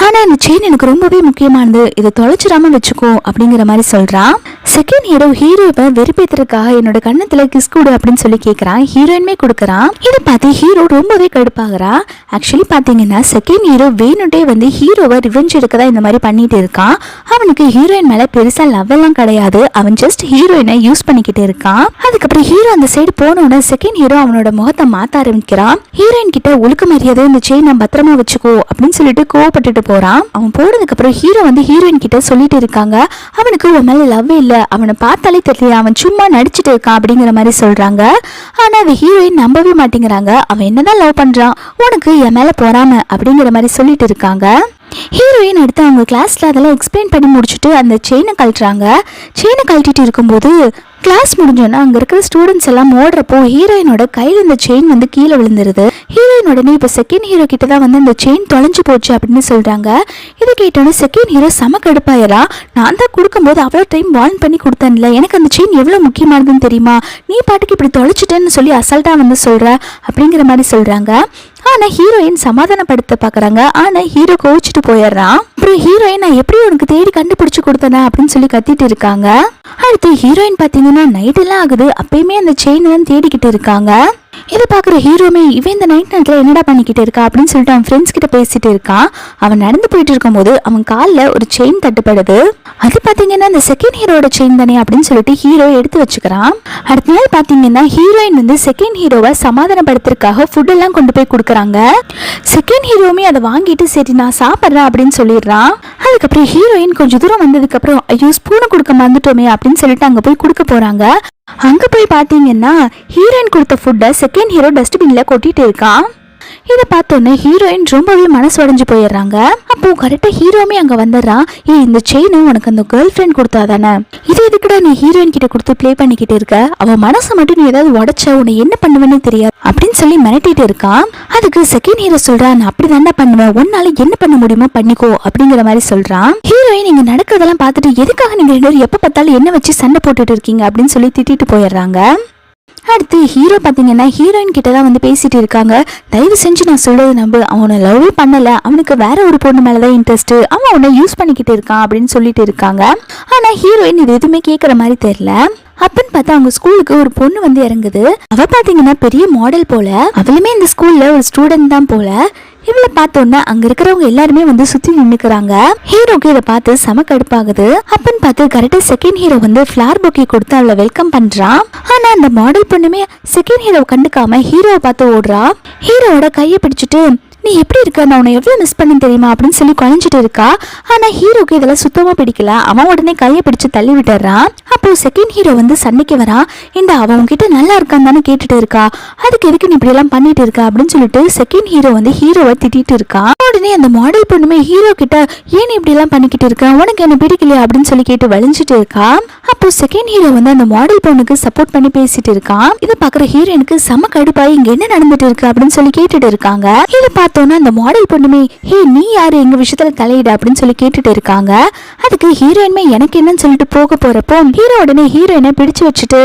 ஆனா இந்த செயின் எனக்கு ரொம்பவே முக்கியமானது, இதை தொலைச்சிடாம வச்சுக்கோ அப்படிங்கிற மாதிரி சொல்றான். செகண்ட் ஹீரோ ஹீரோவை வெறுப்பேத்துறதுக்காக என்னோட கண்ணத்துல கிஸ் கொடு அப்படின்னு சொல்லி கேட்கறான். ஹீரோயின்மே கொடுக்கறான். இதை பார்த்து ஹீரோ ரொம்பவே கடுப்பாகிறா. ஆக்சுவலி பாத்தீங்கன்னா செகண்ட் ஹீரோ வேணுட்டே வந்து ஹீரோவை ரிவெஞ்ச் எடுக்கதான் இந்த மாதிரி பண்ணிட்டு இருக்கான். அவனுக்கு ஹீரோயின் மேல பெருசா லவ் எல்லாம் கிடையாது, அவன் ஜஸ்ட் ஹீரோயினை யூஸ் பண்ணிக்கிட்டு இருக்கான். அதுக்கப்புறம் ஹீரோ அந்த சைடு போனோட செகண்ட் ஹீரோ அவனோட முகத்தை மாத்த ஆரம்பிக்கிறான். ஹீரோயின் கிட்ட ஒழுக்க மரியாதை இந்த செயின் நான் பத்திரமா வச்சுக்கோ அப்படின்னு சொல்லிட்டு கோவப்பட்டுட்டு போறான். அவன் போனதுக்கு அப்புறம் ஹீரோ வந்து ஹீரோயின் கிட்ட சொல்லிட்டு இருக்காங்க, அவனுக்கு உன் மேல லவ் இல்ல, அவனை பார்த்தாலே தெரியல, அவன் சும்மா நடிச்சிட்டு இருக்கான் அப்படிங்கிற மாதிரி சொல்றாங்க. ஆனா அது ஹீரோயின் நம்பவே மாட்டேங்கிறாங்க. அவன் என்னதான் லவ் பண்றான், உனக்கு என் மேல போறாம அப்படிங்கிற மாதிரி சொல்லிட்டு இருக்காங்க. ஹீரோயின் அடுத்து அவங்க கிளாஸ்ல அதெல்லாம் எக்ஸ்பிளைன் பண்ணி முடிச்சுட்டு அந்த செயினை கழட்டுறாங்க. செயினை கழட்டிட்டு இருக்கும்போது கிளாஸ் முடிஞ்சோன்னா அங்க இருக்கிற ஸ்டூடெண்ட்ஸ் எல்லாம் ஓடுறப்போ ஹீரோயினோட கையில இந்த செயின் வந்து கீழே விழுந்துருது. ஹீரோயின் உடனே இப்ப செகண்ட் ஹீரோ கிட்ட தான் வந்து அந்த செயின் தொலைஞ்சு போச்சு அப்படின்னு சொல்றாங்க. இதை கேட்டோன்னே செகண்ட் ஹீரோ செம கடுப்பாயிரா. நான் தான் கொடுக்கும்போது அவ்வளோ டைம் வார்ன் பண்ணி கொடுத்தேன்ல, எனக்கு அந்த செயின் எவ்வளவு முக்கியமானதுன்னு தெரியுமா, நீ பாட்டுக்கு இப்படி தொலைச்சிட்டேன்னு சொல்லி அசால்ட்டா வந்து சொல்ற அப்படிங்கிற மாதிரி சொல்றாங்க. ஆனா ஹீரோயின் சமாதானப்படுத்த பாக்குறாங்க. ஆனா ஹீரோ கோவிச்சுட்டு போயிடுறான். அப்புறம் ஹீரோயின் நான் எப்படி உனக்கு தேடி கண்டுபிடிச்சு கொடுத்தேனா அப்படின்னு சொல்லி கத்திட்டு இருக்காங்க. அடுத்து ஹீரோயின் பாத்தீங்கன்னா நைட் எல்லாம் ஆகுது, அப்பயுமே அந்த செயின் தான் தேடிக்கிட்டு இருக்காங்க. இதை பாக்குற ஹீரோமே இவன் இந்த நைட் நேரத்துல என்னடா பண்ணிக்கிட்டு இருக்கா அப்படின்னு சொல்லிட்டு அவன் ஃப்ரெண்ட்ஸ் கிட்ட பேசிட்டு இருக்கான். அவன் நடந்து போயிட்டு இருக்கும் போது அவன் காலில் ஒரு செயின் தட்டுப்படுது. அது பாத்தீங்கன்னா இந்த செகண்ட் ஹீரோட செயின் தானே அப்படின்னு சொல்லிட்டு ஹீரோ எடுத்து வச்சுக்கிறான். அடுத்த நாள் பாத்தீங்கன்னா ஹீரோயின் வந்து செகண்ட் ஹீரோவை சமாதானப்படுத்துறதுக்காக ஃபுட் எல்லாம் கொண்டு போய் கொடுக்குறாங்க. செகண்ட் ஹீரோமே அதை வாங்கிட்டு சரி நான் சாப்பிட்றேன் அப்படின்னு சொல்லிடுறான். அதுக்கப்புறம் ஹீரோயின் கொஞ்சம் தூரம் வந்ததுக்கு அப்புறம் ஐயோ ஸ்பூனை கொடுக்க மறந்துட்டோமே அப்படின்னு சொல்லிட்டு அங்க போய் கொடுக்க போறாங்க. அங்க போய் பாத்தீங்கன்னா ஹீரோயின் கொடுத்த ஃபுட்டை செகண்ட் ஹீரோ டஸ்ட்பின்ல கொட்டிட்டு இருக்கான். இதை பார்த்தோன்னே ஹீரோயின் ரொம்பவே மனசு உடைஞ்சு போயிடுறாங்க. அப்போ கரெக்டா ஹீரோமே அங்க வந்துடுறான். இந்த செயின் உனக்கு அந்த கேர்ள் ஃப்ரெண்ட் கொடுத்தா தானே, இது எதுக்குடா நீ ஹீரோயின் கிட்ட கொடுத்து ப்ளே பண்ணிக்கிட்டு இருக்க, அவ மனசை மட்டும் நீ ஏதாவது உடைச்ச உன்னை என்ன பண்ணுவேன்னு தெரியாது அப்படின்னு சொல்லி மிரட்டிட்டு இருக்கான். அதுக்கு செகண்ட் ஹீரோ சொல்றான் நான் அப்படி தாண்டா பண்ணுவேன், உன்னால என்ன பண்ண முடியுமோ பண்ணிக்கோ அப்படிங்கிற மாதிரி சொல்றான். ஹீரோயின் நீங்க நடக்கிறதெல்லாம் பார்த்துட்டு எதுக்காக நீங்க ரெண்டு பேரும் எப்ப பார்த்தாலும் என்ன வச்சு சண்டை போட்டுட்டு இருக்கீங்க அப்படின்னு சொல்லி திட்டிட்டு போயிடுறாங்க. அடுத்து ஹீரோ பாத்தீங்கன்னா ஹீரோயின் கிட்ட தான் வந்து பேசிட்டு இருக்காங்க. தயவு செஞ்சு நான் சொல்றது நம்பு, அவனை லவ்வே பண்ணல, அவனுக்கு வேற ஒரு பொண்ணு மேலதான் இன்ட்ரெஸ்ட், அவன் உன்னை யூஸ் பண்ணிக்கிட்டு இருக்கான் அப்படின்னு சொல்லிட்டு இருக்காங்க. ஆனா ஹீரோயின் இது எதுவுமே கேட்கற மாதிரி தெரியல. அப்பன்னு பார்த்தா அவங்க ஸ்கூலுக்கு ஒரு பொண்ணு வந்து இறங்குது. அவ பாத்தீங்கன்னா பெரிய மாடல் போல, அவளுமே இந்த ஸ்கூல்ல ஒரு ஸ்டூடெண்ட் தான் போல. இவளை பார்த்தோன்னா அங்க இருக்கிறவங்க எல்லாருமே வந்து சுத்தி நின்னுக்கிறாங்க. ஹீரோக்கு இதை பார்த்து செம கடுப்பாகுது. அப்பன்னு பார்த்து கரெக்டா செகண்ட் ஹீரோ வந்து ஃபிளார் பொக்கே கொடுத்து அவளை வெல்கம் பண்றான். ஆனா அந்த மாடல் பொண்ணுமே செகண்ட் ஹீரோ கண்டுக்காம ஹீரோவை பார்த்து ஓடுறா. ஹீரோவோட கையை பிடிச்சிட்டு நீ எப்படி இருக்க, நான் உன்னை எவ்வளவு மிஸ் பண்ண தெரியுமா அப்படின்னு சொல்லி குழஞ்சிட்டு இருக்கா. ஆனா ஹீரோக்கு இதெல்லாம் சுத்தமா பிடிக்கல. அவன் உடனே கையை பிடிச்சு தள்ளி விட்டுறான். அப்போ செகண்ட் ஹீரோ வந்து சண்டைக்கு வரான். இந்த அவன் உன்கிட்ட நல்லா இருக்கான்னு தானே கேட்டுட்டு இருக்கா, அதுக்கு எதுக்கு நீ இப்படி எல்லாம் பண்ணிட்டு இருக்கா அப்படின்னு சொல்லிட்டு செகண்ட் ஹீரோ வந்து ஹீரோவை திட்டிட்டு இருக்கான். உடனே அந்த மாடல் பொண்ணுமே ஹீரோ கிட்ட ஏன் இப்படி எல்லாம் பண்ணிக்கிட்டு இருக்க, உனக்கு என்ன பிடிக்கலையா அப்படின்னு சொல்லி கேட்டு வளைஞ்சிட்டு இருக்கா. அப்போ செகண்ட் ஹீரோ வந்து அந்த மாடல் பொண்ணுக்கு சப்போர்ட் பண்ணி பேசிட்டு இருக்கான். இதை பாக்குற ஹீரோனுக்கு செம கடுப்பாய் இங்க என்ன நடந்துட்டு இருக்கு அப்படின்னு சொல்லி கேட்டுட்டு இருக்காங்க. இதை பார்த்தோன்னா அந்த மாடல் பொண்ணுமே ஹே நீ யாரு எங்க விஷயத்துல தலையிட அப்படின்னு சொல்லி கேட்டுட்டு இருக்காங்க. அதுக்கு ஹீரோயின்மே எனக்கு என்னன்னு சொல்லிட்டு போக போறப்போ ஹீரோ உடனே ஹீரோயினை பிடிச்சு வச்சுட்டு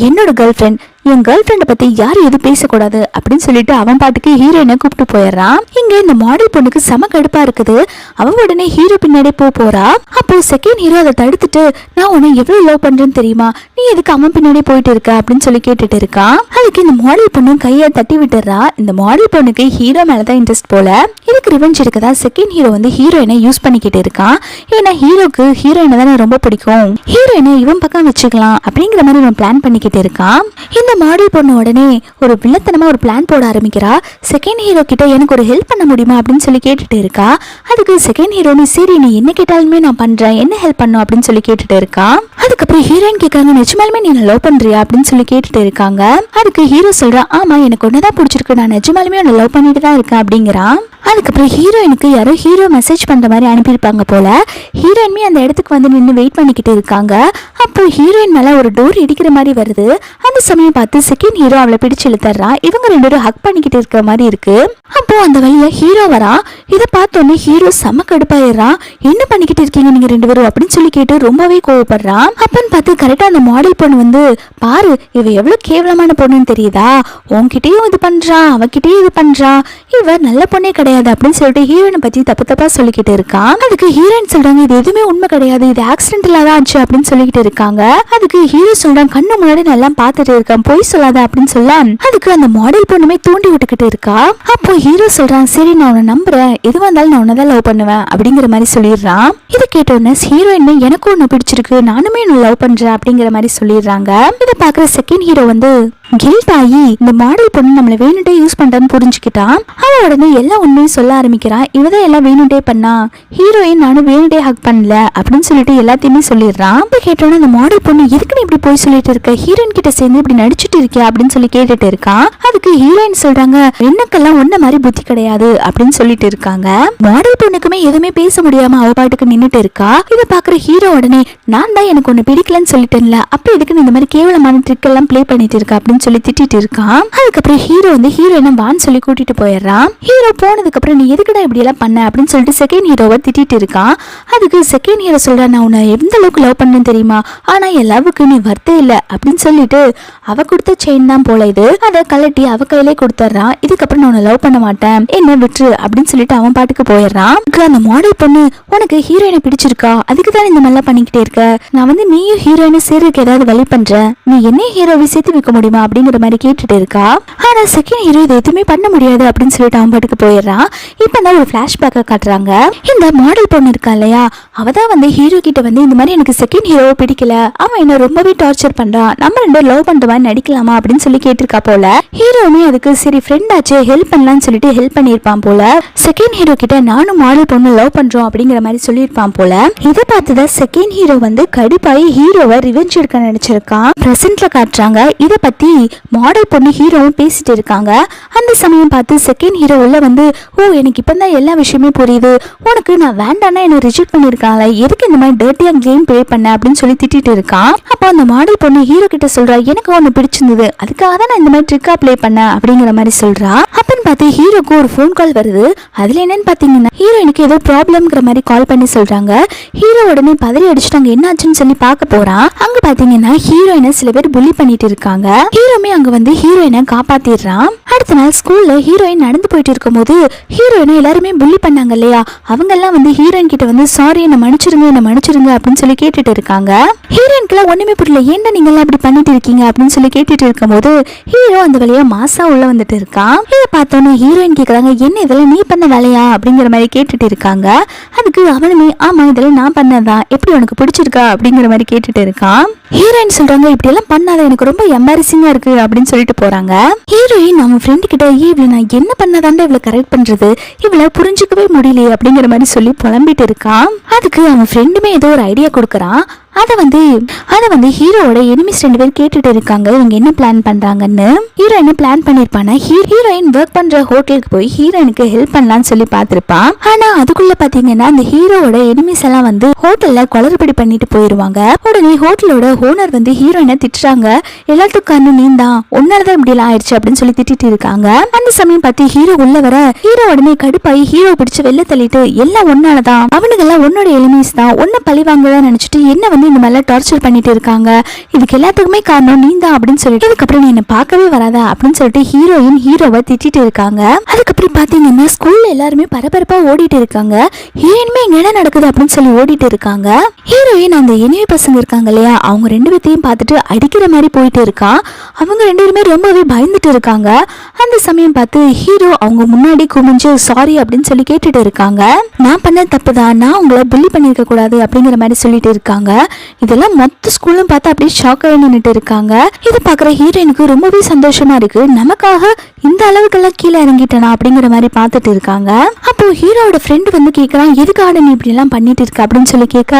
என்னோட கேர்ள் ஃப்ரெண்ட், என் கேர்ள் ஃப்ரெண்டை பத்தி யாரும் எதுவும் பேசக்கூடாது அப்படின்னு சொல்லிட்டு அவன் பாட்டுக்கு ஹீரோயினை கூப்பிட்டு போயிடுறான். இங்க இந்த மாடல் பொண்ணுக்கு செம கடுப்பா இருக்குது. அவன் உடனே ஹீரோ பின்னாடி போறா. அப்போ செகண்ட் ஹீரோ அதை தடுத்துட்டு நான் உன்னை எவ்வளவு லவ் பண்றேன்னு தெரியுமா, நீ எதுக்கு அவன் பின்னாடி போயிட்டு இருக்க அப்படின்னு சொல்லி கேட்டுட்டு இருக்கான். அதுக்கு இந்த மாடல் பொண்ணு கையை தட்டி விட்டுறா. இந்த மாடல் பொண்ணுக்கு ஹீரோ மேலதான் இன்ட்ரெஸ்ட் போல. இதுக்கு ரிவெஞ்ச் இருக்கதா செகண்ட் ஹீரோ வந்து ஹீரோயினை யூஸ் பண்ணிக்கிட்டு இருக்கான். ஏன்னா ஹீரோக்கு ஹீரோயினை தானே ரொம்ப பிடிக்கும், ஹீரோயினை இவன் பக்கம் வச்சுக்கலாம் அப்படிங்கிற மாதிரி இவன் பிளான் பண்ணிக்கிட்டு இருக்கான். இந்த மாடல் பொண்ணு உடனே ஒரு வில்லத்தனமா ஒரு பிளான் போட ஆரம்பிக்கிறா. செகண்ட் ஹீரோ கிட்ட எனக்கு ஒரு ஹெல்ப் பண்ண முடியுமா அப்படின்னு சொல்லி கேட்டுட்டு இருக்கா. அதுக்கு செகண்ட் ஹீரோ நீ சரி நீ என்ன கேட்டாலுமே நான் பண்றேன், என்ன ஹெல்ப் பண்ணும் அப்படின்னு சொல்லி கேட்டுட்டு இருக்கா. அதுக்கப்புறம் ஹீரோயின் கேட்கறாங்க நிஜமாலுமே நீ லவ் பண்றியா அப்படின்னு சொல்லி கேட்டுட்டு இருக்காங்க. அதுக்கு ஹீரோ சொல்றான் ஆமா எனக்கு ஒன்னதான் பிடிச்சிருக்கு, நான் நிஜமாலுமே உன்னை லவ் பண்ணிட்டு தான் இருக்கேன் அப்படிங்கிறான். அதுக்கப்புறம் ஹீரோயினுக்கு யாரோ ஹீரோ மெசேஜ் பண்ற மாதிரி அனுப்பியிருப்பாங்க போல. ஹீரோயின்மே அந்த இடத்துக்கு வந்து நின்று வெயிட் பண்ணிக்கிட்டு இருக்காங்க. அப்போ ஹீரோயின் மேல ஒரு டோர் இடிக்கிற மாதிரி வருது. அந்த சமயம் பார்த்து செகண்ட் ஹீரோ அவளை பிடிச்சு இழுத்துறா. இவங்க ரெண்டு பேரும் ஹக் பண்ணிக்கிட்டு இருக்கிற மாதிரி இருக்கு. அப்போ அந்த வழியா ஹீரோ வரா. இதை பார்த்தோன்னே ஹீரோ செம கடுப்பாயிடுறான். என்ன பண்ணிக்கிட்டு இருக்கீங்க நீங்க ரெண்டு பேரும் அப்படின்னு சொல்லி கேட்டு ரொம்பவே கோவப்படுறான். அப்பன்னு பார்த்து கரெக்டா அந்த மாடல் பொண்ணு வந்து பாரு இவ எவ்வளவு கேவலமான பொண்ணுன்னு தெரியுதா, உன்கிட்டயும் இது பண்றான் அவகிட்டயும் இது பண்றான், இவ நல்ல பொண்ணே கிடையாது அப்படின்னு சொல்லிட்டு ஹீரோயினை பத்தி தப்பு தப்பா சொல்லிக்கிட்டு இருக்கான். அதுக்கு ஹீரோயின் சொல்றாங்க இது எதுவுமே உண்மை கிடையாது, இது ஆக்சிடென்டலா தான் ஆச்சு அப்படின்னு சொல்லிக்கிட்டு இருக்காங்க. அதுக்கு ஹீரோ சொல்றான் கண்ணு முன்னாடி நல்லா பாத்துட்டு இருக்கான் பொய் சொல்லாத அப்படின்னு சொல்ல அதுக்கு அந்த மாடல் பொண்ணுமே தூண்டி விட்டுக்கிட்டு இருக்கா. அப்போ ஹீரோ சொல்றான் சரி நான் உன்னை நம்புறேன், எதுவா இருந்தாலும் நான் உன்னதான் லவ் பண்ணுவேன் அப்படிங்கிற மாதிரி சொல்லிடுறான். இதை கேட்டோன்னே ஹீரோயின்மே எனக்கும் ஒன்னு பிடிச்சிருக்கு, நானுமே உன்னை லவ் பண்றேன் அப்படிங்கிற மாதிரி சொல்லிடுறாங்க. இதை பாக்குற செகண்ட் ஹீரோ வந்து கில்ட் ஆகி இந்த மாடல் பொண்ணு நம்மளை வேணுட்டே யூஸ் பண்றான்னு புரிஞ்சுக்கிட்டான். அவன் உடனே எல்லா உண்மையும் சொல்ல ஆரம்பிக்கிறான். இவதான் எல்லாம் வேணுட்டே பண்ணா, ஹீரோயின் நானும் வேணுட்டே ஹக் பண்ணல அப்படின்னு சொல்லிட்டு எல்லாத்தையுமே சொல்லிடுறான். அப்ப கேட்டோன்னா அந்த மாடல் பொண்ணு எதுக்கு நீ இப்படி போய் சொல்லிட்டு இருக்க, ஹீரோயின் கிட்ட சேர்ந்து இப்படி நடிச்சுட்டு இருக்கியா அப்படின்னு சொல்லி கேட்டுட்டு இருக்கான். அதுக்கு ஹீரோயின் சொல்றாங்க என்னக்கெல்லாம் ஒன்ன மாதிரி புத்தி கிடையாது அப்படின்னு சொல்லிட்டு இருக்காங்க. மாடல் பொண்ணுக்குமே எதுவுமே பேச முடியாம அவ பாட்டுக்கு நின்னுட்டு இருக்கா. இதை பாக்குற ஹீரோ உடனே நான் தான் எனக்கு ஒண்ணு பிடிக்கலன்னு சொல்லிட்டேன்ல, அப்ப எதுக்கு இந்த மாதிரி கேவலமான ட்ரிக் எல்லாம் பிளே பண்ணிட்டு இருக்கா அப்படின்னு சொல்லி திட்டிட்டு இருக்கான். அதுக்கப்புறம் ஹீரோ வந்து ஹீரோயினை வான்னு சொல்லி கூட்டிட்டு போயிடுறான். ஹீரோ போனதுக்கு அப்புறம் நீ எதுக்குடா இப்படி எல்லாம் பண்ண அப்படின்னு சொல்லிட்டு செகண்ட் ஹீரோவை திட்டிட்டு இருக்கான். அதுக்கு செகண்ட் ஹீரோ சொல்றான் நான் உன்னை எந்த அளவுக்கு லவ் பண்ணேன்னு தெரியுமா, ஆனா என் லவ்வுக்கு நீ வர்த்தே இல்ல அப்படின்னு சொல்லிட்டு அவ கொடுத்த செயின் தான் போல இது, அதை கலட்டி அவ கையிலே கொடுத்துட்றான். இதுக்கப்புறம் நான் உன்னை லவ் பண்ண மாட்டேன் என்ன விட்டுரு அப்படின்னு சொல்லிட்டு அவன் பாட்டுக்கு போயிடுறான். அந்த மாடல் பொண்ணு உனக்கு ஹீரோயினை பிடிச்சிருக்கா, அதுக்கு தான் இந்த மாதிரிலாம் பண்ணிக்கிட்டே இருக்க, நான் வந்து நீயும் ஹீரோயினை சேர்றதுக்கு ஏதாவது வழி பண்ற, நீ என்ன ஹீரோவை சேர்த்து வைக்க முடியுமா அப்படிங்கிற மாதிரி கேட்டுட்டு இருக்கா. ஆனா செகண்ட் ஹீரோ இது எதுவுமே பண்ண முடியாது அப்படின்னு சொல்லிட்டு அவன் பாட்டுக்கு போயிடுறான். இப்பதான் ஒரு பிளாஷ்பேக்கை காட்டுறாங்க. இந்த மாடல் பொண்ணு இருக்கா இல்லையா, அவதான் வந்து ஹீரோ கிட்ட வந்து இந்த மாதிரி எனக்கு செகண்ட் ஹீரோவை பிடிக்கல, அவன் என்ன ரொம்பவே டார்ச்சர் பண்றான், நம்ம ரெண்டு லவ் பண்ற மாதிரி நடிக்கலாமா அப்படின்னு சொல்லி கேட்டிருக்கா போல. ஹீரோவுமே அதுக்கு சரி ஃப்ரெண்ட் ஆச்சு ஹெல்ப் பண்ணலாம்னு சொல்லிட்டு ஹெல்ப் பண்ணிருப்பான் போல. செகண்ட் ஹீரோ கிட்ட நானும் மாடல் பொண்ணு லவ் பண்றோம் அப்படிங்கிற மாதிரி சொல்லியிருப்பான் போல. இதை பார்த்துதான் செகண்ட் ஹீரோ வந்து கடுப்பாയി ஹீரோவை ரிவெஞ்ச் எடுக்க நினைச்சிருக்கான். பிரசன்ட்ல காட்டுறாங்க. இதை பத்தி மாடல் பொண்ணு ஹீரோவும் பேசிட்டு இருக்காங்க. அந்த சமயம் பார்த்து செகண்ட் ஹீரோ உள்ள வந்து ஓ எனக்கு இப்பதான் எல்லா விஷயமே புரியுது, உனக்கு நான் வேண்டானா என்ன ரிஜெக்ட் பண்ணிருக்காங்களே, எதுக்கு இந்த மாதிரி டர்ட்டியா கேம் ப்ளே பண்ண அப்படின்னு சொல்லி திட்டிட்டு இருக்கான். அப்போ அந்த மாடல் பொண்ணு ஹீரோ கிட்ட சொல்றா எனக்கு ஒன்னு பிடிச்சிருந்தது, அதுக்காக தான் நான் இந்த மாதிரி ட்ரிக்கா ப்ளே பண்ணேன் அப்படிங்கிற மாதிரி சொல்றா. அப்பன்னு பார்த்து ஹீரோக்கு ஒரு ஃபோன் கால் வருது. அதுல என்னன்னு பாத்தீங்கன்னா ஹீரோயினுக்கு ஏதோ ப்ராப்ளம்ங்கிற மாதிரி கால் பண்ணி சொல்றாங்க. ஹீரோ உடனே பதறி அடிச்சுட்டாங்க, என்னாச்சுன்னு சொல்லி பார்க்க போறான். அங்க பாத்தீங்கன்னா ஹீரோயினை சில பேர் புள்ளி பண்ணிட்டு இருக்காங்க. ஹீரோமே அங்க வந்து ஹீரோயினை காப்பாத்திடுறான். அடுத்த நாள் ஸ்கூல்ல ஹீரோயின் நடந்து போயிட்டு இருக்கும் போது ஹீரோயினை எல்லாருமே புள்ளி பண்ணாங்க இல்லையா, அவங்க எல்லாம் வந்து ஹீரோயின் கிட்ட வந்து சாரி என்ன மன்னிச்சிருங்க அப்படின்னு சொல்லி கேட்டுட்டு இருக்காங்க. ஹீரோயினுக்குலாம் ஒண்ணுமே புரியல, ஏன்டா நீங்க எல்லாம் அப்படி பண்ணிட்டு இருக்கீங்க அப்படின்னு சொல்லி கேட்டுட்டு இருக்கும் போது ஹீரோ அந்த வழியா மாசா உள்ள வந்துட்டு இருக்கான். இதை பார்த்தோன்னே ஹீரோயின் கேக்குறாங்க என்ன இதெல்லாம் நீ பண்ண வேலையா அப்படிங்கிற மாதிரி கேட்டுட்டு இருக்காங்க. அதுக்கு அவனுமே ஆமா இதெல்லாம் நான் பண்ணதான், எப்படி உனக்கு பிடிச்சிருக்கா அப்படிங்கிற மாதிரி கேட்டுட்டு இருக்கான். ஹீரோயின் சொல்றாங்க இப்படி எல்லாம் பண்ணாத, எனக்கு ரொம்ப எம்பாரசிங்கா இருக்கு அப்படின்னு சொல்லிட்டு போறாங்க. ஹீரோயின் அவன் ஃப்ரெண்டு கிட்ட இவளை நான் என்ன பண்ணாதாண்டா இவளை கரெக்ட் பண்றது, இவளை புரிஞ்சுக்கவே முடியலையே அப்படிங்கிற மாதிரி சொல்லி புலம்பிட்டு இருக்கான். அதுக்கு அவன் ஃப்ரெண்டுமே ஏதோ ஒரு ஐடியா கொடுக்குறான். அதை வந்து ஹீரோவோட எனிமிஸ் 2 பேர் கேட்டுட்டு இருக்காங்க இவங்க என்ன பிளான் பண்றாங்கன்னு. ஹீரோ என்ன பிளான் பண்ணிருப்பானா ஹீரோயின் ஒர்க் பண்ற ஹோட்டலுக்கு போய் ஹீரோயினுக்கு ஹெல்ப் பண்ணலாம்னு சொல்லி பார்த்திருப்பான். ஆனா அதுக்குள்ள பாத்தீங்கன்னா அந்த ஹீரோவோட எனிமிஸ் எல்லாம் வந்து ஹோட்டல்ல குளறுபடி பண்ணிட்டு போயிருவாங்க. உடனே ஹோட்டலோட ஓனர் வந்து ஹீரோயினை திட்டுறாங்க, எல்லாத்துக்கும் காரணம் நீ தான், உன்னாலதான் இப்படி எல்லாம் ஆயிடுச்சு அப்படின்னு சொல்லி திட்டிட்டு இருக்காங்க. அந்த சமயம் பார்த்து ஹீரோ உள்ள வர ஹீரோ உடனே கடுப்பாയി ஹீரோ பிடிச்சு வெளில தள்ளிட்டு எல்லாம் ஒன்னாலதான், அவனுங்கெல்லாம் உன்னோட எனிமிஸ் தான், உன்ன பழி வாங்கதான் நினைச்சிட்டு என்ன வந்து இந்த மாதிரி டார்ச்சர் பண்ணிட்டு இருக்காங்க, இதுக்கு எல்லாத்துக்குமே காரணம் நீ தான் அப்படின்னு சொல்லிட்டு இதுக்கப்புறம் நீ என்ன பார்க்கவே வராதா அப்படின்னு சொல்லிட்டு ஹீரோயின் ஹீரோவை திட்டிட்டு இருக்காங்க. அதுக்கப்புறம் பாத்தீங்கன்னா ஸ்கூல்ல எல்லாருமே பரபரப்பா ஓடிட்டு இருக்காங்க. ஹீரோயினுமே என்ன நடக்குது அப்படின்னு சொல்லி ஓடிட்டு இருக்காங்க. ஹீரோயின் அந்த எனிமி பசங்க இருக்காங்க இல்லையா, அவங்க 2 பேத்தையும் பார்த்துட்டு அடிக்கிற மாதிரி போயிட்டு இருக்கா. அவங்க 2 பேருமே ரொம்பவே பயந்துட்டு இருக்காங்க. அந்த சமயம் பார்த்து ஹீரோ அவங்க முன்னாடி குமிஞ்சு சாரி அப்படின்னு சொல்லி கேட்டுட்டு இருக்காங்க. நான் பண்ண தப்புதான், நான் உங்களை புள்ளி பண்ணிருக்க கூடாது அப்படிங்கிற மாதிரி சொல்லிட்டு இருக்காங்க. இதெல்லாம் மொத்த ஸ்கூலும் பார்த்து அப்படியே ஷாக் ஆகி நின்னுட்டு இருக்காங்க. இதை பாக்குற ஹீரோயினுக்கு ரொம்பவே சந்தோஷமா இருக்கு, நமக்காக இந்த அளவுக்கெல்லாம் கீழே இறங்கிட்டனா அப்படிங்கிற மாதிரி பார்த்துட்டு இருக்காங்க. அப்போ ஹீரோட ஃப்ரெண்ட் வந்து கேட்கறான் எதுக்காக நீ இப்படி எல்லாம் பண்ணிட்டு இருக்க அப்படின்னு சொல்லி கேட்க,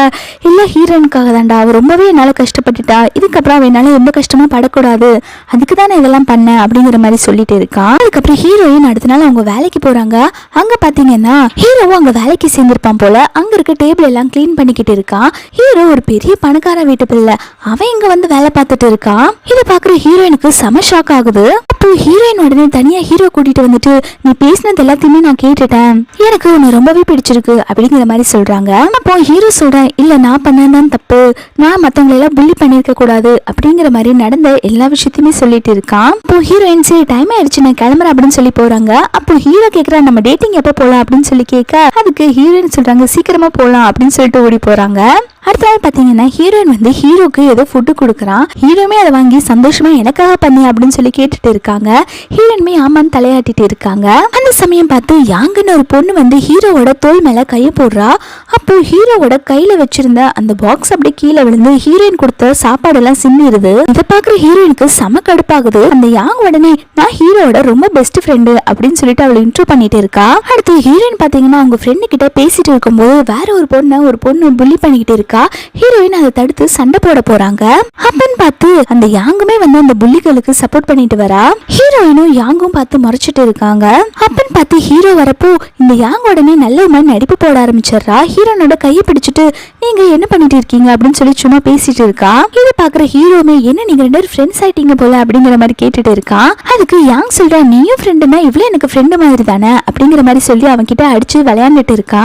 இல்ல ஹீரோயினுக்காக தான்டா, அவ ரொம்பவே என்னால கஷ்டப்பட்டுட்டா, இதுக்கப்புறம் அவ என்னால எந்த கஷ்டமும் படக்கூடாது, அதுக்கு தான் நான் இதெல்லாம் பண்ணேன் அப்படிங்கிற மாதிரி சொல்லிட்டு இருக்கான். அதுக்கப்புறம் ஹீரோயின் அடுத்த நாள் அவங்க வேலைக்கு போறாங்க. அங்க பாத்தீங்கன்னா ஹீரோவும் அங்க வேலைக்கு சேர்ந்திருப்பான் போல. அங்க இருக்க டேபிள் எல்லாம் கிளீன் பண்ணிக்கிட்டு இருக்கான். ஹீரோ ஒரு பெரிய பணக்கார வீட்டு பிள்ளை, அவன் இங்க வந்து வேலை பார்த்துட்டு இருக்கான். இதை பாக்குற ஹீரோயினுக்கு செம ஷாக் ஆகுது. அப்போ ஹீரோயின் உடனே தனியா ஹீரோ கூட்டிட்டு வந்துட்டு நீ பேசினது எல்லாத்தையுமே நான் கேட்டுட்டேன், எனக்கு உன்னை ரொம்பவே பிடிச்சிருக்கு அப்படிங்கிற மாதிரி சொல்றாங்க. அப்போ ஹீரோ சொல்றேன் இல்ல நான் பண்ணதான் தப்பு, நான் மத்தவங்களை எல்லாம் புள்ளி பண்ணிருக்க கூடாது அப்படிங்கிற மாதிரி நடந்த எல்லா விஷயத்தையுமே சொல்லிட்டு இருக்கான். அப்போ ஹீரோயின் சரி டைம் ஆயிடுச்சு நான் கிளம்புறேன் அப்படின்னு சொல்லி போறாங்க. அப்போ ஹீரோ கேக்குறா நம்ம டேட்டிங் எப்ப போலாம் அப்படின்னு சொல்லி கேட்க, அதுக்கு ஹீரோயின் சொல்றாங்க சீக்கிரமா போலாம் அப்படின்னு சொல்லிட்டு ஓடி போறாங்க. அடுத்த நாள் பாத்தீங்கன்னா ஹீரோயின் வந்து ஹீரோக்கு ஏதோ ஃபுட்டு கொடுக்குறான். ஹீரோமே அதை வாங்கி சந்தோஷமா எனக்காக பண்ணி அப்படின்னு சொல்லி கேட்டுட்டு இருக்காங்க. ஹீரோயினுமே ஆமான்னு தலையாட்டிட்டு இருக்காங்க. அந்த சமயம் பார்த்து யாங்குன்னு ஒரு பொண்ணு வந்து ஹீரோவோட தோல் மேல கைய போடுறா. அப்போ ஹீரோவோட கையில வச்சிருந்த அந்த பாக்ஸ் அப்படியே கீழே விழுந்து ஹீரோயின் கொடுத்த சாப்பாடு எல்லாம் சிந்திருது. இதை பாக்குற ஹீரோயினுக்கு செம கடுப்பாகுது. அந்த யாங் உடனே நான் ஹீரோவோட ரொம்ப பெஸ்ட் ஃப்ரெண்டு அப்படின்னு சொல்லிட்டு அவளை இன்ட்ரோ பண்ணிட்டு இருக்கா. அடுத்து ஹீரோயின் பாத்தீங்கன்னா அவங்க ஃப்ரெண்டு கிட்ட பேசிட்டு இருக்கும்போது வேற ஒரு பொண்ணு புள்ளி பண்ணிக்கிட்டு இருக்கா. ஹீரோயின் அதை தடுத்து சண்டை போட போறாங்க. அப்பன்னு பார்த்து அந்த யாங்குமே வந்து அந்த புள்ளிகளுக்கு சப்போர்ட் பண்ணிட்டு வரா. ஹீரோயினும் யாங்கும் பார்த்து முறைச்சிட்டு இருக்காங்க. அப்பன்னு பார்த்து ஹீரோ வரப்போ இந்த யாங் உடனே நல்ல மாதிரி நடிப்பு போட ஆரம்பிச்சிடறா. ஹீரோனோட கையை பிடிச்சிட்டு நீங்க என்ன பண்ணிட்டு இருக்கீங்க அப்படின்னு சொல்லி சும்மா பேசிட்டு இருக்கா. இதை பாக்குற ஹீரோமே என்ன நீங்க 2 பேரும் ஃப்ரெண்ட்ஸ் ஆயிட்டீங்க போல அப்படிங்கிற மாதிரி கேட்டுட்டு இருக்கா. அதுக்கு யாங் சொல்றா நீயும் ஃப்ரெண்டுனா இவ்வளவு எனக்கு ஃப்ரெண்டு மாதிரி தானே அப்படிங்கிற மாதிரி சொல்லி அவன் கிட்ட அடிச்சு விளையாண்டுட்டு இருக்கா.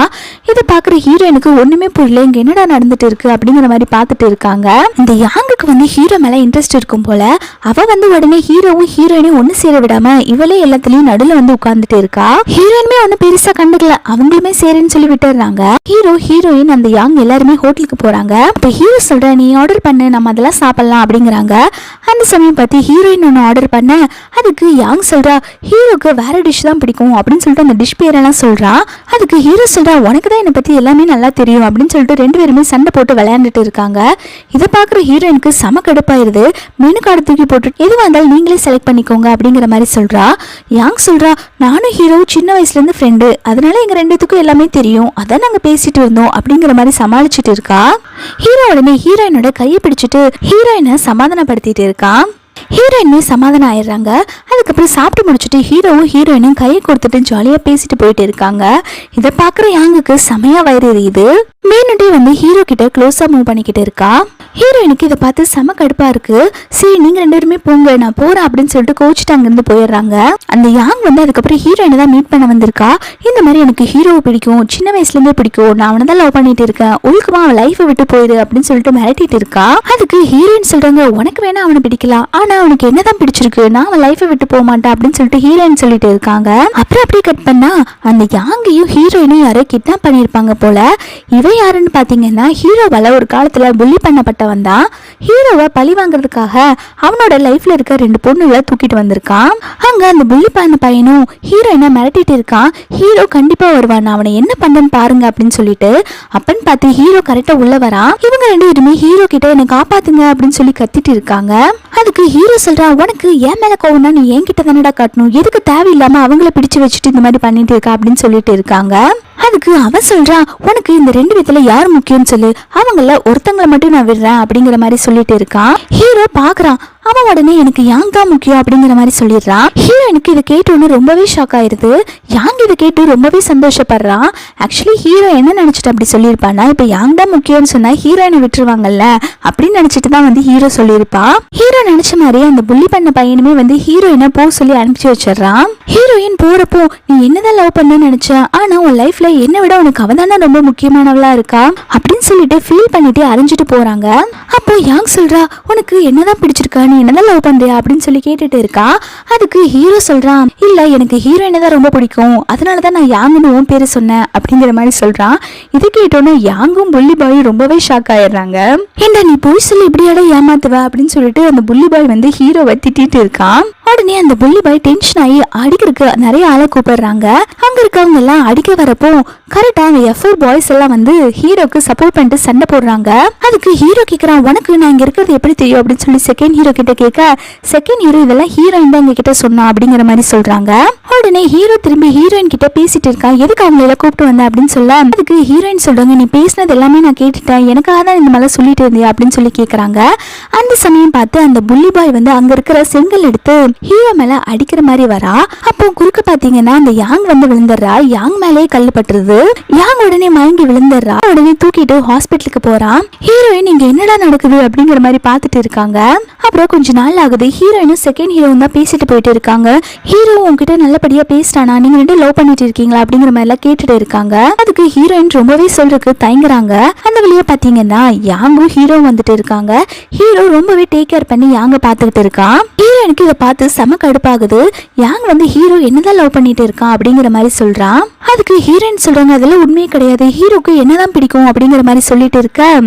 இதை பாக்குற ஹீரோயினுக்கு ஒண்ணுமே புரியல, இங்க என்னடா நடந்துட்டு நடந்துட்டு இருக்கு அப்படிங்கிற மாதிரி பார்த்துட்டு இருக்காங்க. இந்த யாங்குக்கு வந்து ஹீரோ மேல இன்ட்ரெஸ்ட் இருக்கும் போல. அவ வந்து உடனே ஹீரோவும் ஹீரோயினையும் ஒண்ணு சேர விடாம இவளே எல்லாத்துலயும் நடுல வந்து உட்கார்ந்துட்டு இருக்கா. ஹீரோயினுமே ஒண்ணு பெருசா கண்டுக்கல, அவங்களுமே சரின்னு சொல்லி விட்டுறாங்க. ஹீரோ ஹீரோயின் அந்த யாங் எல்லாருமே ஹோட்டலுக்கு போறாங்க. இப்ப ஹீரோ சொல்ற நீ ஆர்டர் பண்ணு, நம்ம அதெல்லாம் சாப்பிடலாம் அப்படிங்கிறாங்க. அந்த சமயம் பார்த்து ஹீரோயின் ஒன்று ஆர்டர் பண்ண அதுக்கு யாங் சொல்றா ஹீரோக்கு வேற டிஷ் தான் பிடிக்கும் அப்படின்னு சொல்லிட்டு அந்த டிஷ் பேரெல்லாம் சொல்றா. அதுக்கு ஹீரோ சொல்றா உனக்கு தான் என்னை பத்தி எல்லாமே நல்லா தெரியும் அப்படின்னு சொல்லிட்டு ரெண்டு பேருமே சண்டை போட்டு விளையாண்டுட்டு இருக்காங்க. இதை பாக்குற ஹீரோயினுக்கு செம கடுப்பாயிருது. மெனு கார்டு தூக்கி போட்டு எதுவாக இருந்தாலும் நீங்களே செலக்ட் பண்ணிக்கோங்க அப்படிங்கிற மாதிரி சொல்றா. யாங் சொல்றா நானும் ஹீரோ சின்ன வயசுல இருந்து ஃப்ரெண்டு, அதனால எங்க ரெண்டுத்துக்கும் எல்லாமே தெரியும், அதான் நாங்க பேசிட்டு இருந்தோம் அப்படிங்கிற மாதிரி சமாளிச்சுட்டு இருக்கா. ஹீரோ உடனே ஹீரோயினோட கையை பிடிச்சிட்டு ஹீரோயினை சமாதானப்படுத்திட்டு இருக்கான். ஹீரோயினுமே சமாதானம் ஆயிடுறாங்க. அதுக்கப்புறம் சாப்பிட்டு முடிச்சுட்டு ஹீரோவும் ஹீரோயினும் கையை கொடுத்துட்டு ஜாலியா பேசிட்டு போயிட்டு இருக்காங்க. இதை பாக்குற யாங்குக்கு செமையா வயிறு எரியுது. மீனுட்டே வந்து ஹீரோ கிட்ட க்ளோஸா மூவ் பண்ணிக்கிட்டு இருக்கா. ஹீரோயினுக்கு இதை பார்த்து செம கடுப்பா இருக்கு. சரி நீங்க ரெண்டு பேருமே போங்க, நான் போறேன் அப்படின்னு சொல்லிட்டு கோச்சிட்டு அங்கிருந்து போயிடுறாங்க. அந்த யாங் வந்து அதுக்கப்புறம் ஹீரோயினை தான் மீட் பண்ண வந்திருக்கா. இந்த மாதிரி எனக்கு ஹீரோவை பிடிக்கும், சின்ன வயசுல இருந்தே பிடிக்கும், நான் அவனை தான் லவ் பண்ணிட்டு இருக்கேன், ஒழுக்கமா அவன் லைஃபை விட்டு போயிரு அப்படின்னு சொல்லிட்டு மிரட்டிட்டு இருக்கா. அதுக்கு ஹீரோயின் சொல்றாங்க உனக்கு வேணா அவனை பிடிக்கலாம், ஆனா அவனுக்கு என்னதான் பிடிச்சிருக்கு, நான் அவன் லைஃபை விட்டு போக மாட்டேன் அப்படின்னு சொல்லிட்டு ஹீரோயின் சொல்லிட்டு இருக்காங்க. அப்புறம் அப்படியே கட் பண்ணா அந்த யாங்கையும் ஹீரோயினையும் யாரோ கிட்னாப் பண்ணிருப்பாங்க போல. இவன் யாருன்னு பாத்தீங்கன்னா ஹீரோவால ஒரு காலத்துல புள்ளி பண்ணப்பட்ட வந்தா. ஹீரோவை பழி வாங்குறதுக்காக அவனோட லைஃப்ல இருக்க ரெண்டு பொண்ணுகளை தூக்கிட்டு வந்திருக்கான். அங்க அந்த புள்ளி பண்ண பையனும் ஹீரோயினை மிரட்டிட்டு இருக்கான். ஹீரோ கண்டிப்பா வருவான், அவனை என்ன பண்றேன்னு பாருங்க அப்படின்னு சொல்லிட்டு. அப்பன்னு பார்த்து ஹீரோ கரெக்டா உள்ள வரான். இவங்க ரெண்டு பேருமே ஹீரோ கிட்ட என்னை காப்பாத்துங்க அப்படின்னு சொல்லி கத்திட்டு இருக்காங்க. அதுக்கு ஹீரோ சொல்றான் உனக்கு ஏன் மேல கோவம்னா நீ என்கிட்ட தானடா காட்டணும், எதுக்கு தேவையில்லாம அவங்கள பிடிச்சு வச்சுட்டு இந்த மாதிரி பண்ணிட்டு இருக்கா அப்படின்னு சொல்லிட்டு இருக்காங்க. அதுக்கு அவன் சொல்றான் உனக்கு இந்த ரெண்டு விதத்துல யார் முக்கியம்னு சொல்லு, அவங்கள ஒருத்தங்களை மட்டும் நான் விடுறேன் அப்படிங்கிற மாதிரி சொல்லிட்டு இருக்கான். ஹீரோ பாக்குறான். அவன் உடனே எனக்கு யாங் தான் முக்கியம் அப்படிங்கிற மாதிரி சொல்லிடுறான். ஹீரோயினுக்கு இதை கேட்டோன்னு ரொம்பவே ஷாக் ஆயிருது. யாங் இதை கேட்டு ரொம்பவே சந்தோஷப்படுறான். ஆக்சுவலி ஹீரோ என்ன நினைச்சிட்டு அப்படி சொல்லியிருப்பான்னா இப்ப யாங் தான் முக்கியம்னு சொன்னா ஹீரோயினை விட்டுருவாங்கல்ல அப்படின்னு நினைச்சிட்டு தான் வந்து ஹீரோ சொல்லியிருப்பான். ஹீரோ நினைச்ச மாதிரி அந்த புள்ளி பண்ண பையனுமே வந்து ஹீரோயினை போ சொல்லி அனுப்பிச்சு வச்சிடறான். ஹீரோயின் போறப்போ நீ என்னதான் லவ் பண்ணு நினைச்ச, ஆனா உன் லைஃப்ல என்னை விட உனக்கு அவன் தானே ரொம்ப முக்கியமானவளா இருக்கா அப்படின்னு சொல்லிட்டு ஃபீல் பண்ணிட்டு அரைஞ்சிட்டு போறாங்க. அப்போ யாங் சொல்றா உனக்கு என்னதான் பிடிச்சிருக்கா, நீ என்னதான் லவ் பண்றியா அப்படின்னு சொல்லி கேட்டுட்டு இருக்கா. அதுக்கு ஹீரோ சொல்றான் இல்ல எனக்கு ஹீரோயினை தான் ரொம்ப பிடிக்கும், அதனாலதான் நான் யாங்குன்னு உன் பேரு சொன்னேன் அப்படிங்கிற மாதிரி சொல்றான். இது கேட்டோன்னு யாங்கும் புள்ளி பாயும் ரொம்பவே ஷாக் ஆயிடுறாங்க. ஏண்டா நீ போய் சொல்லி இப்படியாட ஏமாத்துவ அப்படின்னு சொல்லிட்டு அந்த புள்ளி பாய் வந்து ஹீரோவை திட்டிட்டு இருக்கான். உடனே அந்த புள்ளி பாய் டென்ஷன் ஆகி அடிக்கிறதுக்கு நிறைய ஆளை கூப்பிடுறாங்க. அங்க இருக்கவங்க எல்லாம் அடிக்க வரப்போ கரெக்டா அந்த F4 பாய்ஸ் எல்லாம் வந்து ஹீரோக்கு சப்போர்ட் பண்ணிட்டு சண்டை போடுறாங்க. அதுக்கு ஹீரோ கேக்குறான் உனக்கு நான் இங்க இருக்கிறது எப்படி தெரியும் அப்படின்னு சொல்லி செகண்ட் ஹீரோ கிட்ட கேட்க செகண்ட் ஹீரோ இதெல்லாம் ஹீரோயின் தான் எங்க கிட்ட சொன்னா அப்படிங்கிற மாதிரி சொல்றாங்க. உடனே ஹீரோ திரும்பி ஹீரோயின் கிட்ட பேசிட்டு இருக்கா. எதுக்கு அவங்களை எல்லாம் கூப்பிட்டு வந்த அப்படின்னு சொல்ல அதுக்கு ஹீரோயின் சொல்றாங்க நீ பேசினது எல்லாமே நான் கேட்டுட்டேன், எனக்காக தான் இந்த மாதிரி சொல்லிட்டு இருந்தியா அப்படின்னு சொல்லி கேக்குறாங்க. அந்த சமயம் பார்த்து அந்த புள்ளி பாய் வந்து அங்க இருக்கிற செங்கல் எடுத்து ஹீரோ மேல அடிக்கிற மாதிரி வரா. அப்போ குறுக்க பாத்தீங்கன்னா அந்த யாங் வந்து விழுந்துடுறா. யாங் மேலே கல்லு பட்டுருது. யாங் உடனே மயங்கி விழுந்துடுறா. உடனே தூக்கிட்டு ஹாஸ்பிட்டலுக்கு போறான். ஹீரோயின் இங்க என்னடா நடக்குது அப்படிங்கிற மாதிரி பாத்துட்டு இருக்காங்க. அப்புறம் கொஞ்ச நாள் ஆகுது. ஹீரோயினும் செகண்ட் ஹீரோவும் தான் பேசிட்டு போயிட்டு இருக்காங்க. ஹீரோ உங்ககிட்ட நல்லபடியா பேசிட்டானா, நீங்க ரெண்டு லவ் பண்ணிட்டு இருக்கீங்களா அப்படிங்கிற மாதிரி எல்லாம் கேட்டுட்டு இருக்காங்க. அதுக்கு ஹீரோயின் ரொம்பவே சொல்றதுக்கு தயங்குறாங்க. அந்த வழியா பாத்தீங்கன்னா யாங்கும் ஹீரோ வந்துட்டு இருக்காங்க. ஹீரோ ரொம்பவே டேக் கேர் பண்ணி யாங்க பாத்துக்கிட்டு இருக்கான். ஹீரோயினுக்கு இதை பார்த்து செம கடுப்பாகுது. யாங் வந்து ஹீரோ என்னதான் லவ் பண்ணிட்டு இருக்கான் அப்படிங்கிற மாதிரி சொல்றான். அதுக்கு ஹீரோயின் சொல்றாங்க அதெல்லாம் உண்மையே கிடையாது, ஹீரோக்கு என்னதான் பிடிக்கும் அப்படிங்கிற மாதிரி சொல்லிட்டு இருக்க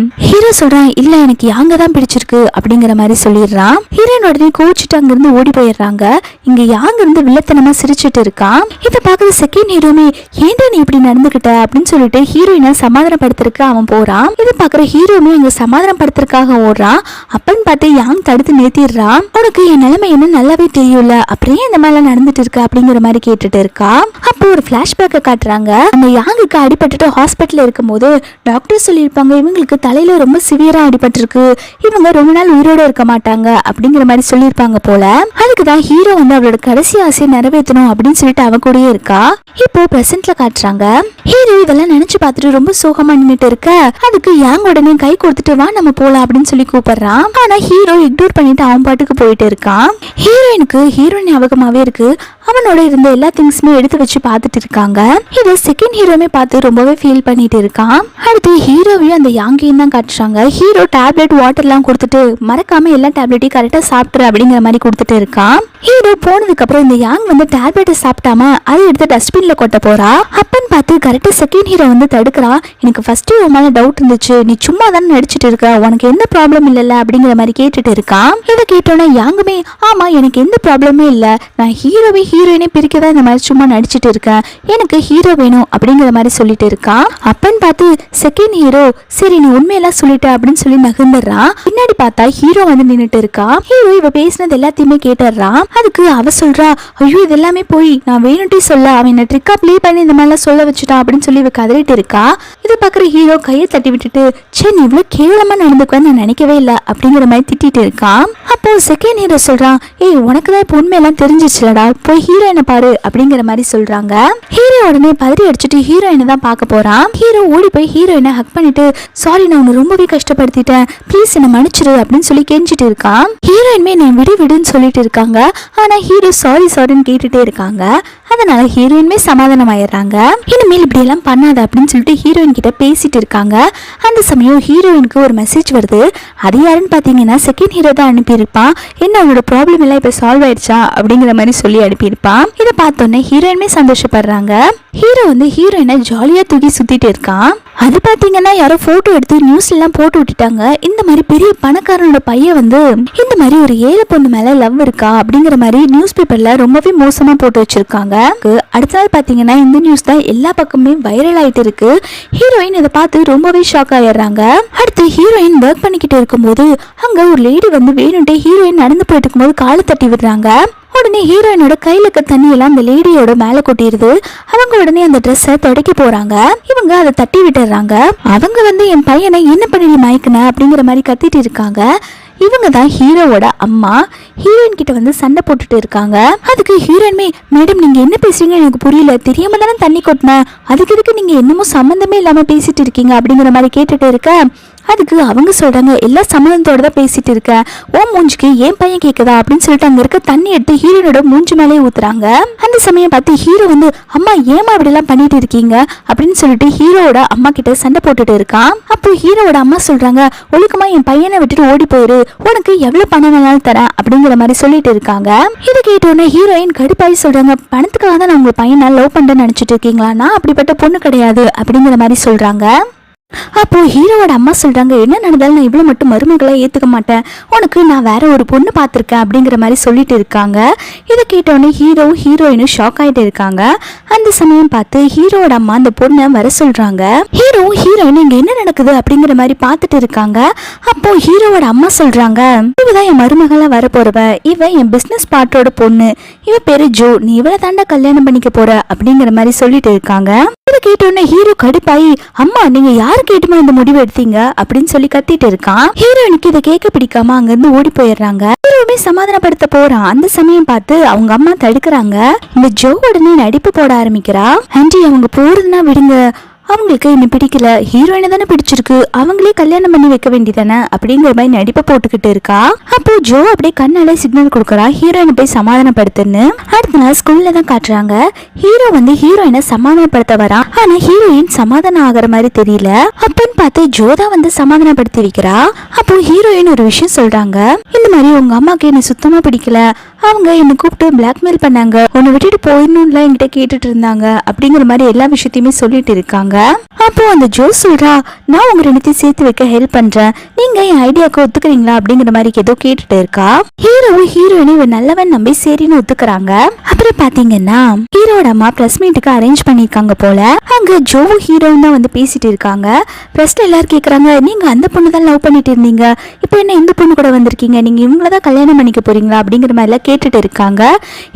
ஹீரோ சொல்றான் இல்ல எனக்கு யாங்க தான் பிடிச்சிருக்கு அப்படிங்கிற மாதிரி சொல்லிடுறான். ஹீரோயின் உடனே கோச்சிட்டு அங்கிருந்து ஓடி போயிடுறாங்க. இங்க யாங் இருந்து வில்லத்தனமா சிரிச்சிட்டு இருக்கான். இதை பார்க்குற செகண்ட் ஹீரோமே ஏன்டா நீ இப்படி நடந்துகிட்ட அப்படின்னு சொல்லிட்டு ஹீரோயினை சமாதானப்படுத்துறதுக்கு அவன் போறான். இதை பார்க்குற ஹீரோமே அங்க சமாதானப்படுத்துறதுக்காக ஓடுறான். அப்பன்னு பார்த்து யாங் தடுத்து நிறுத்திடுறான். உனக்கு என் நிலைமை என்ன நல்லாவே தெரியும்ல, அப்படியே இந்த மாதிரிலாம் நடந்துட்டு இருக்கு அப்படிங்கிற மாதிரி கேட்டுட்டு இருக்கா. அப்போ ஒரு பிளாஷ்பேக்கை காட்டுறாங்க. அந்த யாங்குக்கு அடிபட்டுட்டு ஹாஸ்பிட்டல் இருக்கும் போது டாக்டர் சொல்லியிருப்பாங்க இவங்களுக்கு தலையில ரொம்ப சிவியரா அடிபட்டிருக்கு, இவங்க ரொம்ப நாள் உயிரோட இருக்க மாட்டாங்க அப்படிங்கிற மாதிரி சொல்லியிருப்பாங்க போல. அதுக்குதான் ஹீரோ வந்து அவளோட கடைசி ஆசையை நிறைவேற்றணும் அப்படின்னு சொல்லிட்டு அவ கூடயே இருக்கா. இப்போ பிரசன்ட்ல காட்டுறாங்க. ஹீரோ இதெல்லாம் நினைச்சு பார்த்துட்டு ரொம்ப சோகமா நின்னுட்டு இருக்க அதுக்கு யாங் உடனே கை கொடுத்துட்டு வா நம்ம போலாம் அப்படின்னு சொல்லி கூப்பிடுறான். ஆனா ஹீரோ இக்னோர் பண்ணிட்டு அவன் பாட்டுக்கு போயிட்டு இருக்கான். ஹீரோயினுக்கு ஹீரோயின் ஞாபகமாவே இருக்கு. அவனோட இருந்த எல்லா திங்ஸுமே எடுத்து வச்சு பார்த்துட்டு இருக்காங்க. இது செகண்ட் ஹீரோமே பார்த்து ரொம்பவே ஃபீல் பண்ணிட்டு இருக்கான். அடுத்து ஹீரோவையும் அந்த யாங்கையும் தான் காட்டுறாங்க. ஹீரோ டேப்லெட் வாட்டர்லாம் கொடுத்துட்டு மறக்காம எல்லா டேப்லெட்டையும் கரெக்டா சாப்பிட்ரு அப்படிங்கிற மாதிரி கொடுத்துட்டு இருக்கான். ஹீரோ போனதுக்கு அப்புறம் இந்த யாங் வந்து டேப்லெட்டை சாப்பிட்டாம அதை எடுத்து டஸ்ட்பின்ல கொட்ட போறா. அப்பன்னு பார்த்து கரெக்டா செகண்ட் ஹீரோ வந்து தடுக்கிறா. எனக்கு ஃபர்ஸ்ட் உன் மேல டவுட் இருந்துச்சு, நீ சும்மா தானே நடிச்சிட்டு இருக்க, உனக்கு எந்த ப்ராப்ளம் இல்லல்ல அப்படிங்கிற மாதிரி கேட்டுட்டு இருக்கான். இதை கேட்டோன்னா யாங்குமே ஆமா எனக்கு எந்த ப்ராப்ளமே இல்லை, நான் ஹீரோவை ஹீரோயினே பிரிக்கதான் இந்த மாதிரி சும்மா நடிச்சிட்டு இருக்கேன், எனக்கு ஹீரோ வேணும் அப்படிங்கிற மாதிரி சொல்லிட்டு இருக்கான். அப்பன்னு பார்த்து செகண்ட் ஹீரோ சரி நீ உண்மையெல்லாம் சொல்லிட்ட அப்படின்னு சொல்லி நகர்ந்துடுறான். பின்னாடி பார்த்தா ஹீரோ வந்து நின்னுட்டு இருக்கான். ஹீரோ இவ பேசினது எல்லாத்தையுமே கேட்டுடுறான். அதுக்கு அவ சொல்றா ஐயோ இது எல்லாமே போய் நான் வேணும்ட்டே சொல்ல, அவன் என்ன ட்ரிக்கா ப்ளே பண்ணி இந்த மாதிரிலாம் சொல்ல வச்சுட்டான் அப்படின்னு சொல்லி இவ கதறிட்டு இருக்கா. இதை பாக்குற ஹீரோ கையை தட்டி விட்டுட்டு சே நீ இவ்வளவு கேவலமா நடந்துக்குவேன்னு நான் நினைக்கவே இல்லை அப்படிங்கிற மாதிரி திட்டிட்டு இருக்கான். அப்போ செகண்ட் ஹீரோ சொல்றான் ஏய் உனக்கு தான் இப்போ உண்மையெல்லாம் தெரிஞ்சிச்சுலடா, போய் ஹீரோயினை பாரு அப்படிங்கிற மாதிரி சொல்றாங்க. ஹீரோ உடனே பதறி அடிச்சுட்டு ஹீரோயினை தான் பார்க்க போறான். ஹீரோ ஓடி போய் ஹீரோயினை ஹக் பண்ணிட்டு சாரி நான் உன்னை ரொம்பவே கஷ்டப்படுத்திட்டேன், ப்ளீஸ் என்ன மன்னிச்சிரு அப்படின்னு சொல்லி கெஞ்சிட்டு இருக்கான். ஹீரோயின்மே நான் விடுன்னு சொல்லிட்டு இருக்காங்க. ஆனா ஹீரோ சாரின்னு கேட்டுட்டே இருக்காங்க. அதனால ஹீரோயின்மே சமாதானம் ஆயிடுறாங்க. இனிமேல் இப்படி எல்லாம் பண்ணாத அப்படின்னு சொல்லிட்டு ஹீரோயின் கிட்ட பேசிட்டு இருக்காங்க. அந்த சமயம் ஹீரோயினுக்கு ஒரு மெசேஜ் வருது. அது யாருன்னு பாத்தீங்கன்னா செகண்ட் ஹீரோ தான் அனுப்பியிருப்பான். என்ன அவனோட ப்ராப்ளம் எல்லாம் இப்ப சால்வ் ஆயிடுச்சா அப்படிங்கிற மாதிரி சொல்லி அனுப்பியிருப்பான். இதை பார்த்தோன்னே ஹீரோயின்மே சந்தோஷப்படுறாங்க. ஹீரோ வந்து ஹீரோயினை ஜாலியா தூக்கி சுத்திட்டு இருக்கான். அது பாத்தீங்கன்னா யாரோ போட்டோ எடுத்து நியூஸ்ல எல்லாம் போட்டு விட்டுட்டாங்க. இந்த மாதிரி பெரிய பணக்காரனோட பையன் வந்து இந்த மாதிரி ஒரு ஏழை பொண்ணு மேல லவ் இருக்கா அப்படிங்கிற மாதிரி நியூஸ் பேப்பர்ல ரொம்பவே மோசமா போட்டு வச்சிருக்காங்க. அடுத்த நாள் பாத்தீங்கன்னா இந்த நியூஸ் தான் எல்லா பக்கமே வைரல் ஆயிட்டு இருக்கு. ஹீரோயின் இதை பார்த்து ரொம்பவே ஷாக் ஆயிடுறாங்க. அடுத்து ஹீரோயின் ஒர்க் பண்ணிக்கிட்டு இருக்கும்போது அங்க ஒரு லேடி வந்து வேணும்ட்டே ஹீரோயின் நடந்து போயிட்டு இருக்கும்போது காலை தட்டி விடுறாங்க. உடனே ஹீரோயினோட கையில இருக்க தண்ணி எல்லாம் அந்த லேடியோட மேல கொட்டிடுது. அவங்க உடனே அந்த ட்ரெஸ்ஸை தொடக்கி போறாங்க. இவங்க அதை தட்டி விட்டுறாங்க. அவங்க வந்து என் பையனை என்ன பண்ணி மயக்குன அப்படிங்கிற மாதிரி கத்திட்டு இருக்காங்க. இவங்க தான் ஹீரோவோட அம்மா. ஹீரோயின் கிட்ட வந்து சண்டை போட்டுட்டு இருக்காங்க. அதுக்கு ஹீரோயின்மே மேடம் நீங்க என்ன பேசுறீங்க எனக்கு புரியல, தெரியாம தானே தண்ணி கொட்டினேன், அதுக்கு நீங்க என்னமோ சம்மந்தமே இல்லாம பேசிட்டு இருக்கீங்க அப்படிங்கிற மாதிரி கேட்டுட்டு இருக்க. அதுக்கு அவங்க சொல்றாங்க எல்லா சம்மந்தத்தோட தான் பேசிட்டு இருக்க, ஓ மூஞ்சிக்கு என் பையன் கேக்குதா அப்படின்னு சொல்லிட்டு அங்க இருக்க தண்ணி எடுத்து ஹீரோனோட மூஞ்சி மேலே ஊத்துறாங்க. அந்த சமயம் பார்த்து ஹீரோ வந்து அம்மா ஏமா இப்படி எல்லாம் பண்ணிட்டு இருக்கீங்க அப்படின்னு சொல்லிட்டு ஹீரோவோட அம்மா கிட்ட சண்டை போட்டுட்டு இருக்கான். அப்போ ஹீரோவோட அம்மா சொல்றாங்க ஒழுக்கமா என் பையனை விட்டுட்டு ஓடி போயிரு, உனக்கு எவ்வளவு பணம் வேணாலும் தரேன் அப்படிங்கிற மாதிரி சொல்லிட்டு இருக்காங்க. இதை கேட்டோன்னே ஹீரோயின் கடுப்பாய் சொல்றாங்க பணத்துக்காக தான் நான் உங்க பையனை லவ் பண்றேன்னு நினைச்சிட்டு இருக்கீங்களா, நான் அப்படிப்பட்ட பொண்ணு கிடையாது அப்படிங்கிற மாதிரி சொல்றாங்க. அப்போ ஹீரோவோட அம்மா சொல்றாங்க என்ன நடந்தாலும் நான் இவ்வளவு மட்டும் மருமகளை ஏத்துக்க மாட்டேன், உனக்கு நான் வேற ஒரு பொண்ணு பார்த்திருக்கேன் அப்படிங்கிற மாதிரி சொல்லிட்டு இருக்காங்க. இதை கேட்டோன்னே ஹீரோயினும் ஷாக் ஆயிட்டு இருக்காங்க. அந்த சமயம் பார்த்து ஹீரோவோட அம்மா அந்த பொண்ணை வர சொல்றாங்க. ஹீரோயின் இங்க என்ன நடக்குது அப்படிங்கிற மாதிரி பார்த்துட்டு இருக்காங்க. அப்போ ஹீரோவோட அம்மா சொல்றாங்க இவதான் என் மருமகளா வர போறவ, இவ என் பிசினஸ் பார்ட்டோட பொண்ணு, இவ பேரு ஜோ, நீ இவளை தாண்டா கல்யாணம் பண்ணிக்க போற அப்படிங்கிற மாதிரி சொல்லிட்டு இருக்காங்க. இதை கேட்டோன்னே ஹீரோ கடுப்பாயி அம்மா நீங்க யாரு கேட்டுமா இந்த முடிவு எடுத்தீங்க அப்படின்னு சொல்லி கத்திட்டு இருக்கான். ஹீரோயினுக்கு இதை கேட்க பிடிக்காம அங்க இருந்து ஓடி போயிடுறாங்க. ஹீரோவே சமாதானப்படுத்த போறான். அந்த சமயம் பார்த்து அவங்க அம்மா தடுக்கிறாங்க. இந்த ஜோ உடனே நடிப்பு போட ஆரம்பிக்கிறா. ஆண்டி அவங்க போறதுன்னா விடுங்க, அவங்களுக்கு என்ன பிடிக்கல, ஹீரோயினை தானே பிடிச்சிருக்கு, அவங்களே கல்யாணம் பண்ணி வைக்க வேண்டியதானே அப்படிங்கிற மாதிரி நடிப்பை போட்டுக்கிட்டு இருக்கா. அப்போ ஜோ அப்படியே கண்ணாலே சிக்னல் கொடுக்குறா ஹீரோயினை போய் சமாதானப்படுத்துன்னு. அடுத்த நாள் ஸ்கூல்ல தான் காட்டுறாங்க. ஹீரோ வந்து ஹீரோயினை சமாதானப்படுத்த வரா. ஆனா ஹீரோயின் சமாதானம் ஆகிற மாதிரி தெரியல. அப்பன்னு பார்த்து ஜோ தான் வந்து சமாதானப்படுத்தி வைக்கிறா. அப்போ ஹீரோயின் ஒரு விஷயம் சொல்றாங்க இந்த மாதிரி உங்க அம்மாக்கு என்ன சுத்தமா பிடிக்கல, அவங்க என்ன கூப்பிட்டு பிளாக்மெயில் பண்ணாங்க, உன்னை விட்டுட்டு போயிடணும்ல என்கிட்ட கேட்டுட்டு இருந்தாங்க அப்படிங்கிற மாதிரி எல்லா விஷயத்தையுமே சொல்லிட்டு இருக்காங்க. அப்போ அந்த ஜோ சொல்றா நான் உங்க ரெண்டுத்தையும் சேர்த்து வைக்க ஹெல்ப் பண்றேன், நீங்க என் ஐடியாவுக்கு ஒத்துக்கிறீங்களா அப்படிங்கிற மாதிரி ஏதோ கேட்டுட்டு இருக்கா. ஹீரோயினை இவன் நல்லவன் நம்பி சரின்னு ஒத்துக்கிறாங்க. அப்புறம் பாத்தீங்கன்னா ஹீரோட அம்மா பிரஸ் மீட்டுக்கு அரேஞ்ச் பண்ணிருக்காங்க போல. அங்க ஜோ ஹீரோவும் தான் வந்து பேசிட்டு இருக்காங்க. பிரஸ்ல எல்லாரும் கேக்குறாங்க நீங்க அந்த பொண்ணு தான் லவ் பண்ணிட்டு இருந்தீங்க, இப்போ என்ன இந்த பொண்ணு கூட வந்திருக்கீங்க, நீங்க இவங்களதான் கல்யாணம் பண்ணிக்க போறீங்களா அப்படிங்கிற மாதிரி எல்லாம் கேட்டுட்டு இருக்காங்க.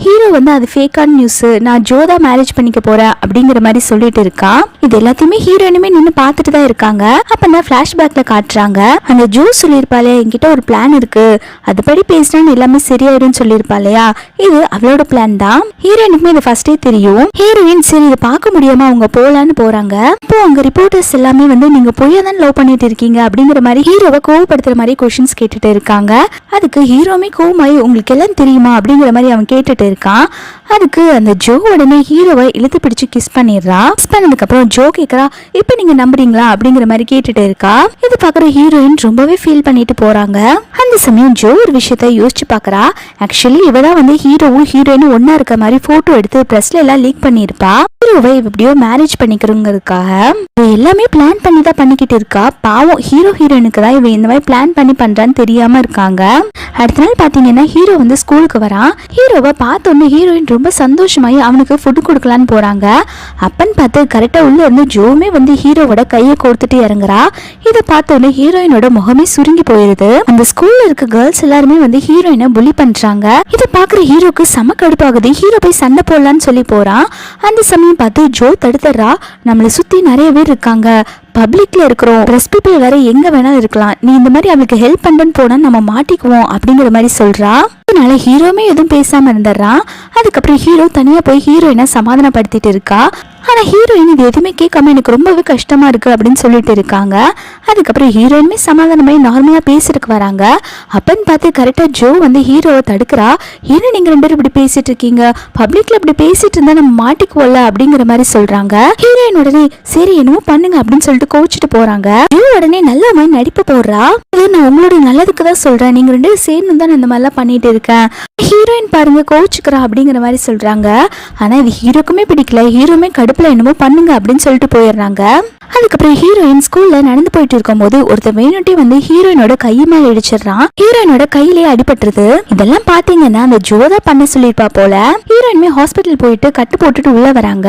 ஹீரோ வந்து அது ஃபேக்கான நியூஸ், நான் ஜோ தான் மேரேஜ் பண்ணிக்க போறேன் அப்படிங்கிற மாதிரி சொல்லிட்டு இருக்கான். இது எல்லாத்தையுமே ஹீரோயினுமே நின்று பார்த்துட்டு தான் இருக்காங்க. அப்பதான் பிளாஷ்பேக்ல காட்டுறாங்க அந்த ஜோ சொல்லியிருப்பாளே என்கிட்ட ஒரு பிளான் இருக்கு, அதுபடி பேசினா எல்லாமே சரியாயிடும் சொல்லியிருப்பாளையா, இது அவளோட பிளான் தான். ஹீரோயினுக்குமே இது ஃபர்ஸ்டே தெரியும். ஹீரோயின் சரி இதை பார்க்க முடியாம அவங்க போலான்னு போறாங்க. இப்போ அங்க ரிப்போர்ட்டர்ஸ் எல்லாமே வந்து நீங்க பொய்யா தான் லவ் பண்ணிட்டு இருக்கீங்க அப்படிங்கிற மாதிரி ஹீரோவை கோவப்படுத்துற மாதிரி கொஸ்டின்ஸ் கேட்டுட்டு இருக்காங்க. அதுக்கு ஹீரோமே கோவமாயி உங்களுக்கு எல்லாம் தெரியுமா, முடியுமா அப்படிங்கிற மாதிரி அவன் கேட்டுட்டு இருக்கான். அதுக்கு அந்த ஜோ உடனே ஹீரோவை இழுத்து பிடிச்சு கிஸ் பண்ணிடுறா. கிஸ் பண்ணதுக்கு அப்புறம் ஜோ கேக்குறா, இப்ப நீங்க நம்புறீங்களா அப்படிங்கிற மாதிரி கேட்டுட்டு இருக்கா. இது பாக்குற ஹீரோயின் ரொம்பவே ஃபீல் பண்ணிட்டு போறாங்க. அந்த சமயம் ஜோ ஒரு விஷயத்த யோசிச்சு பாக்குறா. ஆக்சுவலி இவதான் வந்து ஹீரோவும் ஹீரோயினும் ஒன்னா இருக்க மாதிரி போட்டோ எடுத்து பிரஸ்ல எல்லாம் லீக் பண்ணிருப்பா. ஹீரோவை எப்படியோ மேரேஜ் பண்ணிக்கிறோங்கிறதுக்காக எல்லாமே பிளான் பண்ணி தான் பண்ணிக்கிட்டு இருக்கா. பாவம் ஹீரோ ஹீரோயினுக்கு தான் இவன் இந்த மாதிரி பிளான் பண்ணி பண்றான்னு தெரியாம இருக்காங்க. அடுத்த நாள் பாத்தீங்கன்னா ஹீரோ வந்து ஸ்கூலுக்கு வரான். ஹீரோவை பார்த்தோன்னு ஹீரோயின் ரொம்ப சந்தோஷமாயி அவனுக்கு ஃபுட் கொடுக்கலான்னு போறாங்க. அப்பன்னு பார்த்து கரெக்டா உள்ள இருந்து ஜோவுமே வந்து ஹீரோவோட கையை கோர்த்துட்டு இறங்குறா. இதை பார்த்தோன்னு ஹீரோயினோட முகமே சுருங்கி போயிருது. அந்த ஸ்கூல்ல இருக்க கேர்ள்ஸ் எல்லாருமே வந்து ஹீரோயினை புலி பண்றாங்க. இதை பாக்குற ஹீரோக்கு செம கடுப்பாகுது. ஹீரோ போய் சண்டை போடலான்னு சொல்லி போறான். அந்த சமயம் பார்த்து ஜோ தடுத்துறா. நம்மளை சுத்தி நிறைய பேர் இருக்காங்க, பப்ளிக்ல இருக்கிறோம், பிரஸ் பீப்பிள் வேற எங்க வேணாலும் இருக்கலாம், நீ இந்த மாதிரி அவளுக்கு ஹெல்ப் பண்ணன்னு போனா நம்ம மாட்டிக்குவோம் அப்படிங்கிற மாதிரி சொல்றா. அதனால ஹீரோமே எதுவும் பேசாம இருந்துடுறான். அதுக்கப்புறம் ஹீரோ தனியா போய் ஹீரோயினை சமாதானப்படுத்திட்டு இருக்கா. ஆனா ஹீரோயின் இது எதுவுமே கேட்காம எனக்கு ரொம்பவே கஷ்டமா இருக்கு அப்படின்னு சொல்லிட்டு இருக்காங்க. அதுக்கப்புறம் ஹீரோயினுமே சமாதானமாயி நார்மலா பேசுறதுக்கு வராங்க. அப்பன்னு பார்த்து கரெக்டா ஜோ வந்து ஹீரோவை தடுக்கிறா. என்ன நீங்க ரெண்டு பேரும் இப்படி பேசிட்டு இருக்கீங்க, பப்ளிக்ல இப்படி பேசிட்டு இருந்தா நம்ம மாட்டிக்குவோம்ல அப்படிங்கிற மாதிரி சொல்றாங்க. ஹீரோயின் உடனே சரி என்னமோ பண்ணுங்க அப்படின்னு சொல்லிட்டு கோச்சிட்டு போறாங்க. ஜோ உடனே நல்ல மாதிரி நடிப்பு போடுறா. நான் உங்களுடைய நல்லதுக்கு தான் சொல்றேன், நீங்க ரெண்டு பேரும் சேர்ந்து தான் இந்த மாதிரிலாம் பண்ணிட்டு இருக்கேன். ஹீரோயின் பாருங்க கோச்சுக்கிறா அப்படிங்கிற மாதிரி சொல்றாங்க. ஆனா இது ஹீரோக்குமே பிடிக்கல. ஹீரோமே கடுப்புல என்னமோ பண்ணுங்க அப்படின்னு சொல்லிட்டு போயிடுறாங்க. அதுக்கப்புறம் ஹீரோயின் ஸ்கூல்ல நடந்து போயிட்டு இருக்கும் போது ஒருத்தர் வேணுட்டே வந்து ஹீரோயினோட கை மேல இடிச்சிடறான். ஹீரோயினோட கையிலேயே அடிபட்டுருது. இதெல்லாம் பாத்தீங்கன்னா அந்த ஜோதா பண்ண சொல்லிருப்பா போல. ஹீரோயினுமே ஹாஸ்பிட்டல் போயிட்டு கட்டு போட்டுட்டு உள்ள வராங்க.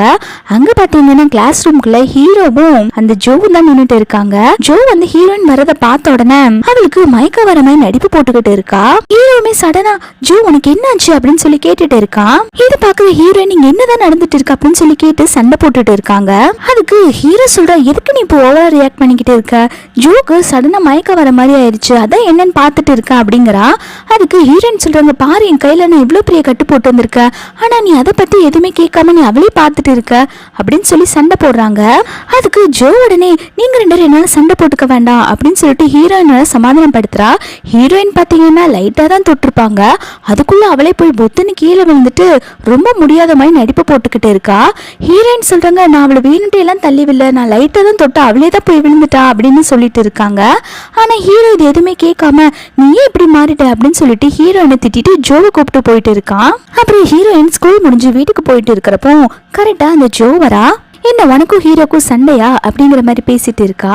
அங்க பாத்தீங்கன்னா கிளாஸ் ரூம்குள்ள ஹீரோவும் அந்த ஜோவும் தான் நின்னுட்டு இருக்காங்க. ஜோ வந்து ஹீரோயின் வரத பார்த்த உடனே அவளுக்கு மயக்க வர மாதிரி நடிப்பு போட்டுக்கிட்டு இருக்கா. ஹீரோவுமே சடனா ஜோ உனக்கு என்னாச்சு அப்படின்னு சொல்லி கேட்டுட்டு இருக்கான். இது பாக்குற ஹீரோயின் இங்க என்னதான் நடந்துட்டு இருக்கு அப்படின்னு சொல்லி கேட்டு சண்டை போட்டுட்டு இருக்காங்க. அதுக்கு ஹீரோ சொல்ற, எதுக்கு நீ இப்போ ஓவரா ரியாக்ட் பண்ணிக்கிட்டு இருக்க, ஜோக்கு சடனா மயக்க வர மாதிரி ஆயிடுச்சு, அதான் என்னன்னு பார்த்துட்டு இருக்க அப்படிங்கிறா. அதுக்கு ஹீரோயின் சொல்றாங்க, பாரு என் கையில நான் இவ்வளவு பெரிய கட்டு போட்டு வந்திருக்க, ஆனா நீ அதை பத்தி எதுவுமே கேட்காம நீ அவளே பார்த்துட்டு இருக்க அப்படின்னு சொல்லி சண்டை போடுறாங்க. அதுக்கு ஜோ உடனே நீங்க ரெண்டு பேரும் என்னால சண்டை போட்டுக்க வேண்டாம் அப்படின்னு சொல்லிட்டு ஹீரோயினோட சமாதானப்படுத்துறா. ஹீரோயின் பாத்தீங்கன்னா லைட்டா தான் தொட்டிருப்பாங்க. அதுக்குள்ள அவளே போய் பொத்துன்னு கீழே விழுந்துட்டு ரொம்ப முடியாத மாதிரி நடிப்பு போட்டுக்கிட்டு இருக்கா. ஹீரோயின் சொல்றாங்க, நான் அவளை வேணுட்டே எல்லாம் தள்ளிவில்லை, நான் லைட்டா தான் தொட்டா அவளே தான் போய் விழுந்துட்டா அப்படின்னு சொல்லிட்டு இருக்காங்க. ஆனா ஹீரோ இது எதுவுமே கேட்காம நீயே இப்படி மாறிட்ட அப்படின்னு சொல்லிட்டு ஹீரோயினை திட்டிட்டு ஜோவை கூப்பிட்டு போயிட்டு இருக்கான். அப்புறம் ஹீரோயின் ஸ்கூல் முடிஞ்சு வீட்டுக்கு போயிட்டு இருக்கிறப்போ கரெக்டா அந்த ஜோ வரா. என்ன உனக்கும் ஹீரோக்கும் சண்டையா அப்படிங்கிற மாதிரி பேசிட்டு இருக்கா.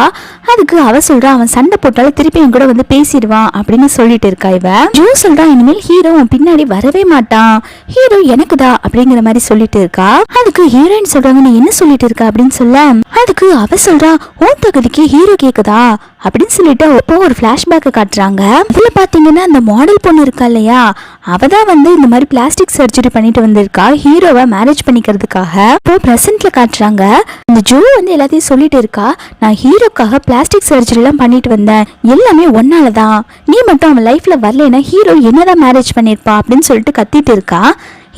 அதுக்கு அவ சொல்றா, அவன் சண்டை போட்டாலும் திருப்பி என் கூட வந்து பேசிடுவான் அப்படின்னு சொல்லிட்டு இருக்கா. இவ ஜோ சொல்றா, இனிமேல் ஹீரோ பின்னாடி வரவே மாட்டான், ஹீரோ எனக்குதா அப்படிங்கிற மாதிரி சொல்லிட்டு இருக்கா. அதுக்கு ஹீரோயின் சொல்றாங்க, நீ என்ன சொல்லிட்டு இருக்க அப்படின்னு சொல்ல, அதுக்கு அவ சொல்றா, உன் தகுதிக்கு ஹீரோ கேக்குதா அப்படின்னு சொல்லிட்டு அப்போ ஒரு பிளாஷ்பேக்கை காட்டுறாங்க. இதுல பாத்தீங்கன்னா அந்த மாடல் பொண்ணு இருக்கா இல்லையா, அவதான் வந்து இந்த மாதிரி பிளாஸ்டிக் சர்ஜரி பண்ணிட்டு வந்திருக்கா ஹீரோவை மேரேஜ் பண்ணிக்கிறதுக்காக. இப்போ பிரசன்ட்ல காட்டுறாங்க. இந்த ஜோ வந்து எல்லாத்தையும் சொல்லிட்டு இருக்கா, நான் ஹீரோக்காக பிளாஸ்டிக் சர்ஜரி எல்லாம் பண்ணிட்டு வந்தேன், எல்லாமே ஒன்னாலதான், நீ மட்டும் அவன் லைஃப்ல வரலன்னா ஹீரோ என்னதான் மேரேஜ் பண்ணிருப்பா அப்படின்னு சொல்லிட்டு கத்திட்டு இருக்கா.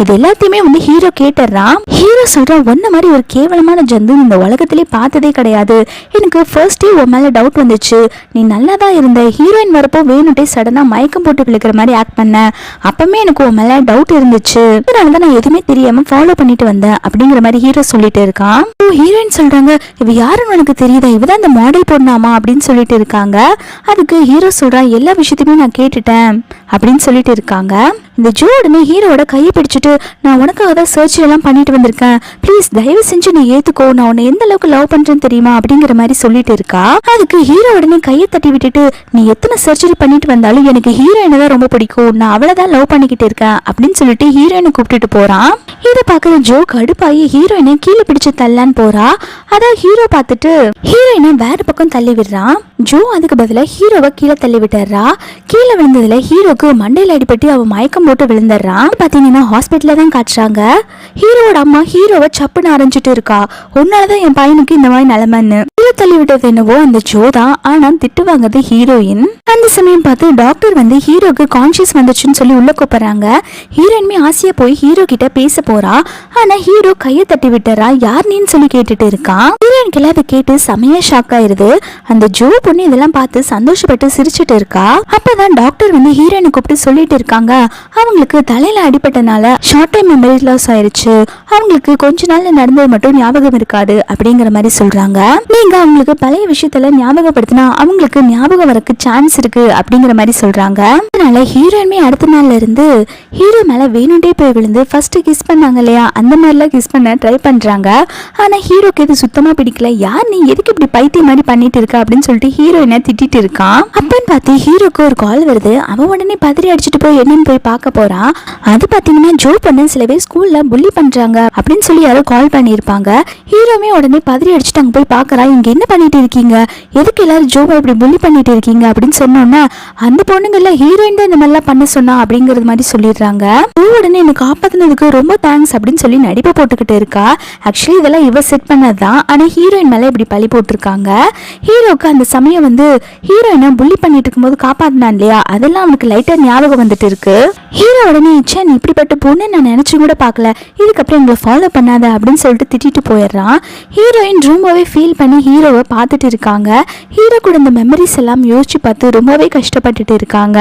இது எல்லாத்தையுமே வந்து ஹீரோ கேட்டுறான். ஹீரோ சொல்றான், ஒன்ன மாதிரி ஒரு கேவலமான ஜந்து இந்த உலகத்திலே பார்த்ததே கிடையாது, எனக்கு ஃபர்ஸ்டே உன் மேல டவுட் வந்துச்சு, நீ நல்லா தான் இருந்த, ஹீரோயின் வரப்போ வேணுட்டே சடனா மயக்கம் போட்டு விழுக்கிற மாதிரி ஆக்ட் பண்ண, அப்பமே எனக்கு உன் மேல டவுட் இருந்துச்சு, அதனாலதான் நான் எதுவுமே தெரியாம ஃபாலோ பண்ணிட்டு வந்தேன் அப்படிங்கிற மாதிரி ஹீரோ சொல்லிட்டு இருக்கான். ஹீரோயின் சொல்றாங்க, இவ யாருன்னு உனக்கு தெரியுதா, இவதான் அந்த மாடல் பொண்ணாமா அப்படின்னு சொல்லிட்டு இருக்காங்க. அதுக்கு ஹீரோ சொல்றான், எல்லா விஷயத்தையுமே நான் கேட்டுட்டேன் அப்படின்னு சொல்லிட்டு இருக்காங்க. இந்த ஜோ உடனே ஹீரோட கையை பிடிச்சிட்டு, நான் உனக்காக தான் சர்ஜரி எல்லாம் பண்ணிட்டு வந்திருக்கேன், ப்ளீஸ் தயவு செஞ்சு நீ ஏத்துக்கோ, நான் உன்னை எந்த அளவுக்கு லவ் பண்றேன்னு தெரியுமா அப்படிங்கிற மாதிரி சொல்லிட்டு இருக்கா. அதுக்கு ஹீரோ உடனே கையை தட்டி விட்டுட்டு, நீ எத்தனை சர்ஜரி பண்ணிட்டு வந்தாலும் எனக்கு ஹீரோயினை தான் ரொம்ப பிடிக்கும், நான் அவளை தான் லவ் பண்ணிக்கிட்டு இருக்கேன் அப்படின்னு சொல்லிட்டு ஹீரோயினை கூப்பிட்டுட்டு போறான். இதை பாக்குற ஜோ கடுப்பாயி ஹீரோயினை கீழே பிடிச்சு தள்ளான்னு போறா. அதான் ஹீரோ பார்த்துட்டு ஹீரோயினை வேற பக்கம் தள்ளி விடுறான். ஜோ அதுக்கு பதிலா ஹீரோவை கீழே தள்ளி விட்டுறா. கீழே விழுந்ததுல ஹீரோக்கு மண்டையில அடிபட்டு அவன் மயக்கம் போட்டு விழுந்துடுறான். பாத்தீங்கன்னா ஹாஸ்பிட்டல் ஹாஸ்பிட்டல்ல தான் காட்டுறாங்க. ஹீரோவோட அம்மா ஹீரோவை சப்புன்னு அரைஞ்சிட்டு இருக்கா. உன்னாலதான் என் பையனுக்கு இந்த மாதிரி நிலைமைன்னு. தள்ளி விட்டது என்னவோ அந்த ஜோ தான். ஆனா திட்டு வாங்குறது ஹீரோயின். அந்த சமயம் பார்த்து டாக்டர் வந்து ஹீரோக்கு கான்சியஸ் வந்துச்சுன்னு சொல்லி உள்ள கூப்பிடுறாங்க. ஹீரோயின்மே ஆசையா போய் ஹீரோ கிட்ட பேச போறா. ஆனா ஹீரோ கையை தட்டி விட்டுறா. யார் நீன்னு சொல்லி கேட்டுட்டு இருக்கான். ஹீரோயினுக்கு எல்லாம் அதை கேட்டு செமையா ஷாக் ஆயிருது. அந்த ஜோ பொண்ணு இதெல்லாம் பார்த்து சந்தோஷப்பட்டு சிரிச்சுட்டு இருக்கா. அப்பதான் டாக்டர் வந்து ஹீரோயினை கூப்பிட்டு சொல்லிட்டு இருக்காங்க, அவங்களுக்கு தலையில அடிபட்டனால ஷார்ட் டைம் மெமரி லாஸ் ஆயிருச்சு, அவங்களுக்கு கொஞ்ச நாள்ல நடந்தது மட்டும் ஞாபகம் இருக்காது அப்படிங்கிற மாதிரி சொல்றாங்க. நீங்க அவங்களுக்கு பழைய விஷயத்துல ஞாபகப்படுத்தினா அவங்களுக்கு ஞாபகம் வரக்கு சான்ஸ் இருக்கு அப்படிங்கிற மாதிரி சொல்றாங்க. அதனால ஹீரோயின்மே அடுத்த நாள்ல இருந்து ஹீரோ மேல வேணுண்டே போய் விழுந்து ஃபர்ஸ்ட் கிஸ் பண்ணாங்க இல்லையா, அந்த மாதிரிலாம் கிஸ் பண்ண ட்ரை பண்றாங்க. ஆனா ஹீரோக்கு இது சுத்தமா பிடிக்கல. யார் நீ, எதுக்கு இப்படி பைத்தியம் மாதிரி பண்ணிட்டு இருக்க அப்படின்னு சொல்லிட்டு ஹீரோயினை திட்டிட்டு இருக்கான். அப்பன்னு பார்த்து ஹீரோக்கு ஒரு கால் வருது. அவன் உடனே பதறி அடிச்சுட்டு போய் என்னன்னு போய் பார்க்க போறான். அது பாத்தீங்கன்னா ஜோ பண்ண சில பேர் ஸ்கூல்ல புள்ளி பண்றாங்க அப்படின்னு சொல்லி யாரோ கால் பண்ணிருப்பாங்க. ஹீரோமே உடனே பதறி அடிச்சுட்டு அங்க போய் பாக்குறா. இங்க என்ன பண்ணிட்டு இருக்கீங்க, எதுக்கு எல்லாரும் ஜோவை இப்படி புள்ளி பண்ணிட்டு இருக்கீங்க அப்படின்னு சொன்னோன்னா அந்த பொண்ணுங்கள்ல ஹீரோயின் தான் இந்த மாதிரிலாம் பண்ண சொன்னா அப்படிங்கறது மாதிரி சொல்லிடுறாங்க. உடனே எனக்கு காப்பாத்தினதுக்கு ரொம்ப தேங்க்ஸ் அப்படின்னு சொல்லி நடிப்பை போட்டுக்கிட்டு இருக்கா. ஆக்சுவலி இதெல்லாம் இவ செட் பண்ணதுதான். ஆனா ஹீரோயின் மேல இப்படி பழி போட்டிருக்காங்க. ஹீரோக்கு அந்த சமயம் வந்து ஹீரோயினை புள்ளி பண்ணிட்டு இருக்கும் போது காப்பாத்தினான் இல்லையா, அதெல்லாம் அவனுக்கு லைட்டா ஞாபகம் வந்துட்டு இருக்கு. ஹீரோ உடனே நீ இப்படிப்பட்ட பொண்ணு நான் நினைச்சு கூட பார்க்கல, இதுக்கப்புறம் எங்களை ஃபாலோ பண்ணாத அப்படின்னு சொல்லிட்டு திட்டிட்டு போயிடுறான். ஹீரோயின் ரொம்பவே ஃபீல் பண்ணி ஹீரோவை பார்த்துட்டு இருக்காங்க. ஹீரோ கூட இந்த மெமரிஸ் எல்லாம் யோசிச்சு பார்த்து ரொம்பவே கஷ்டப்பட்டுட்டு இருக்காங்க.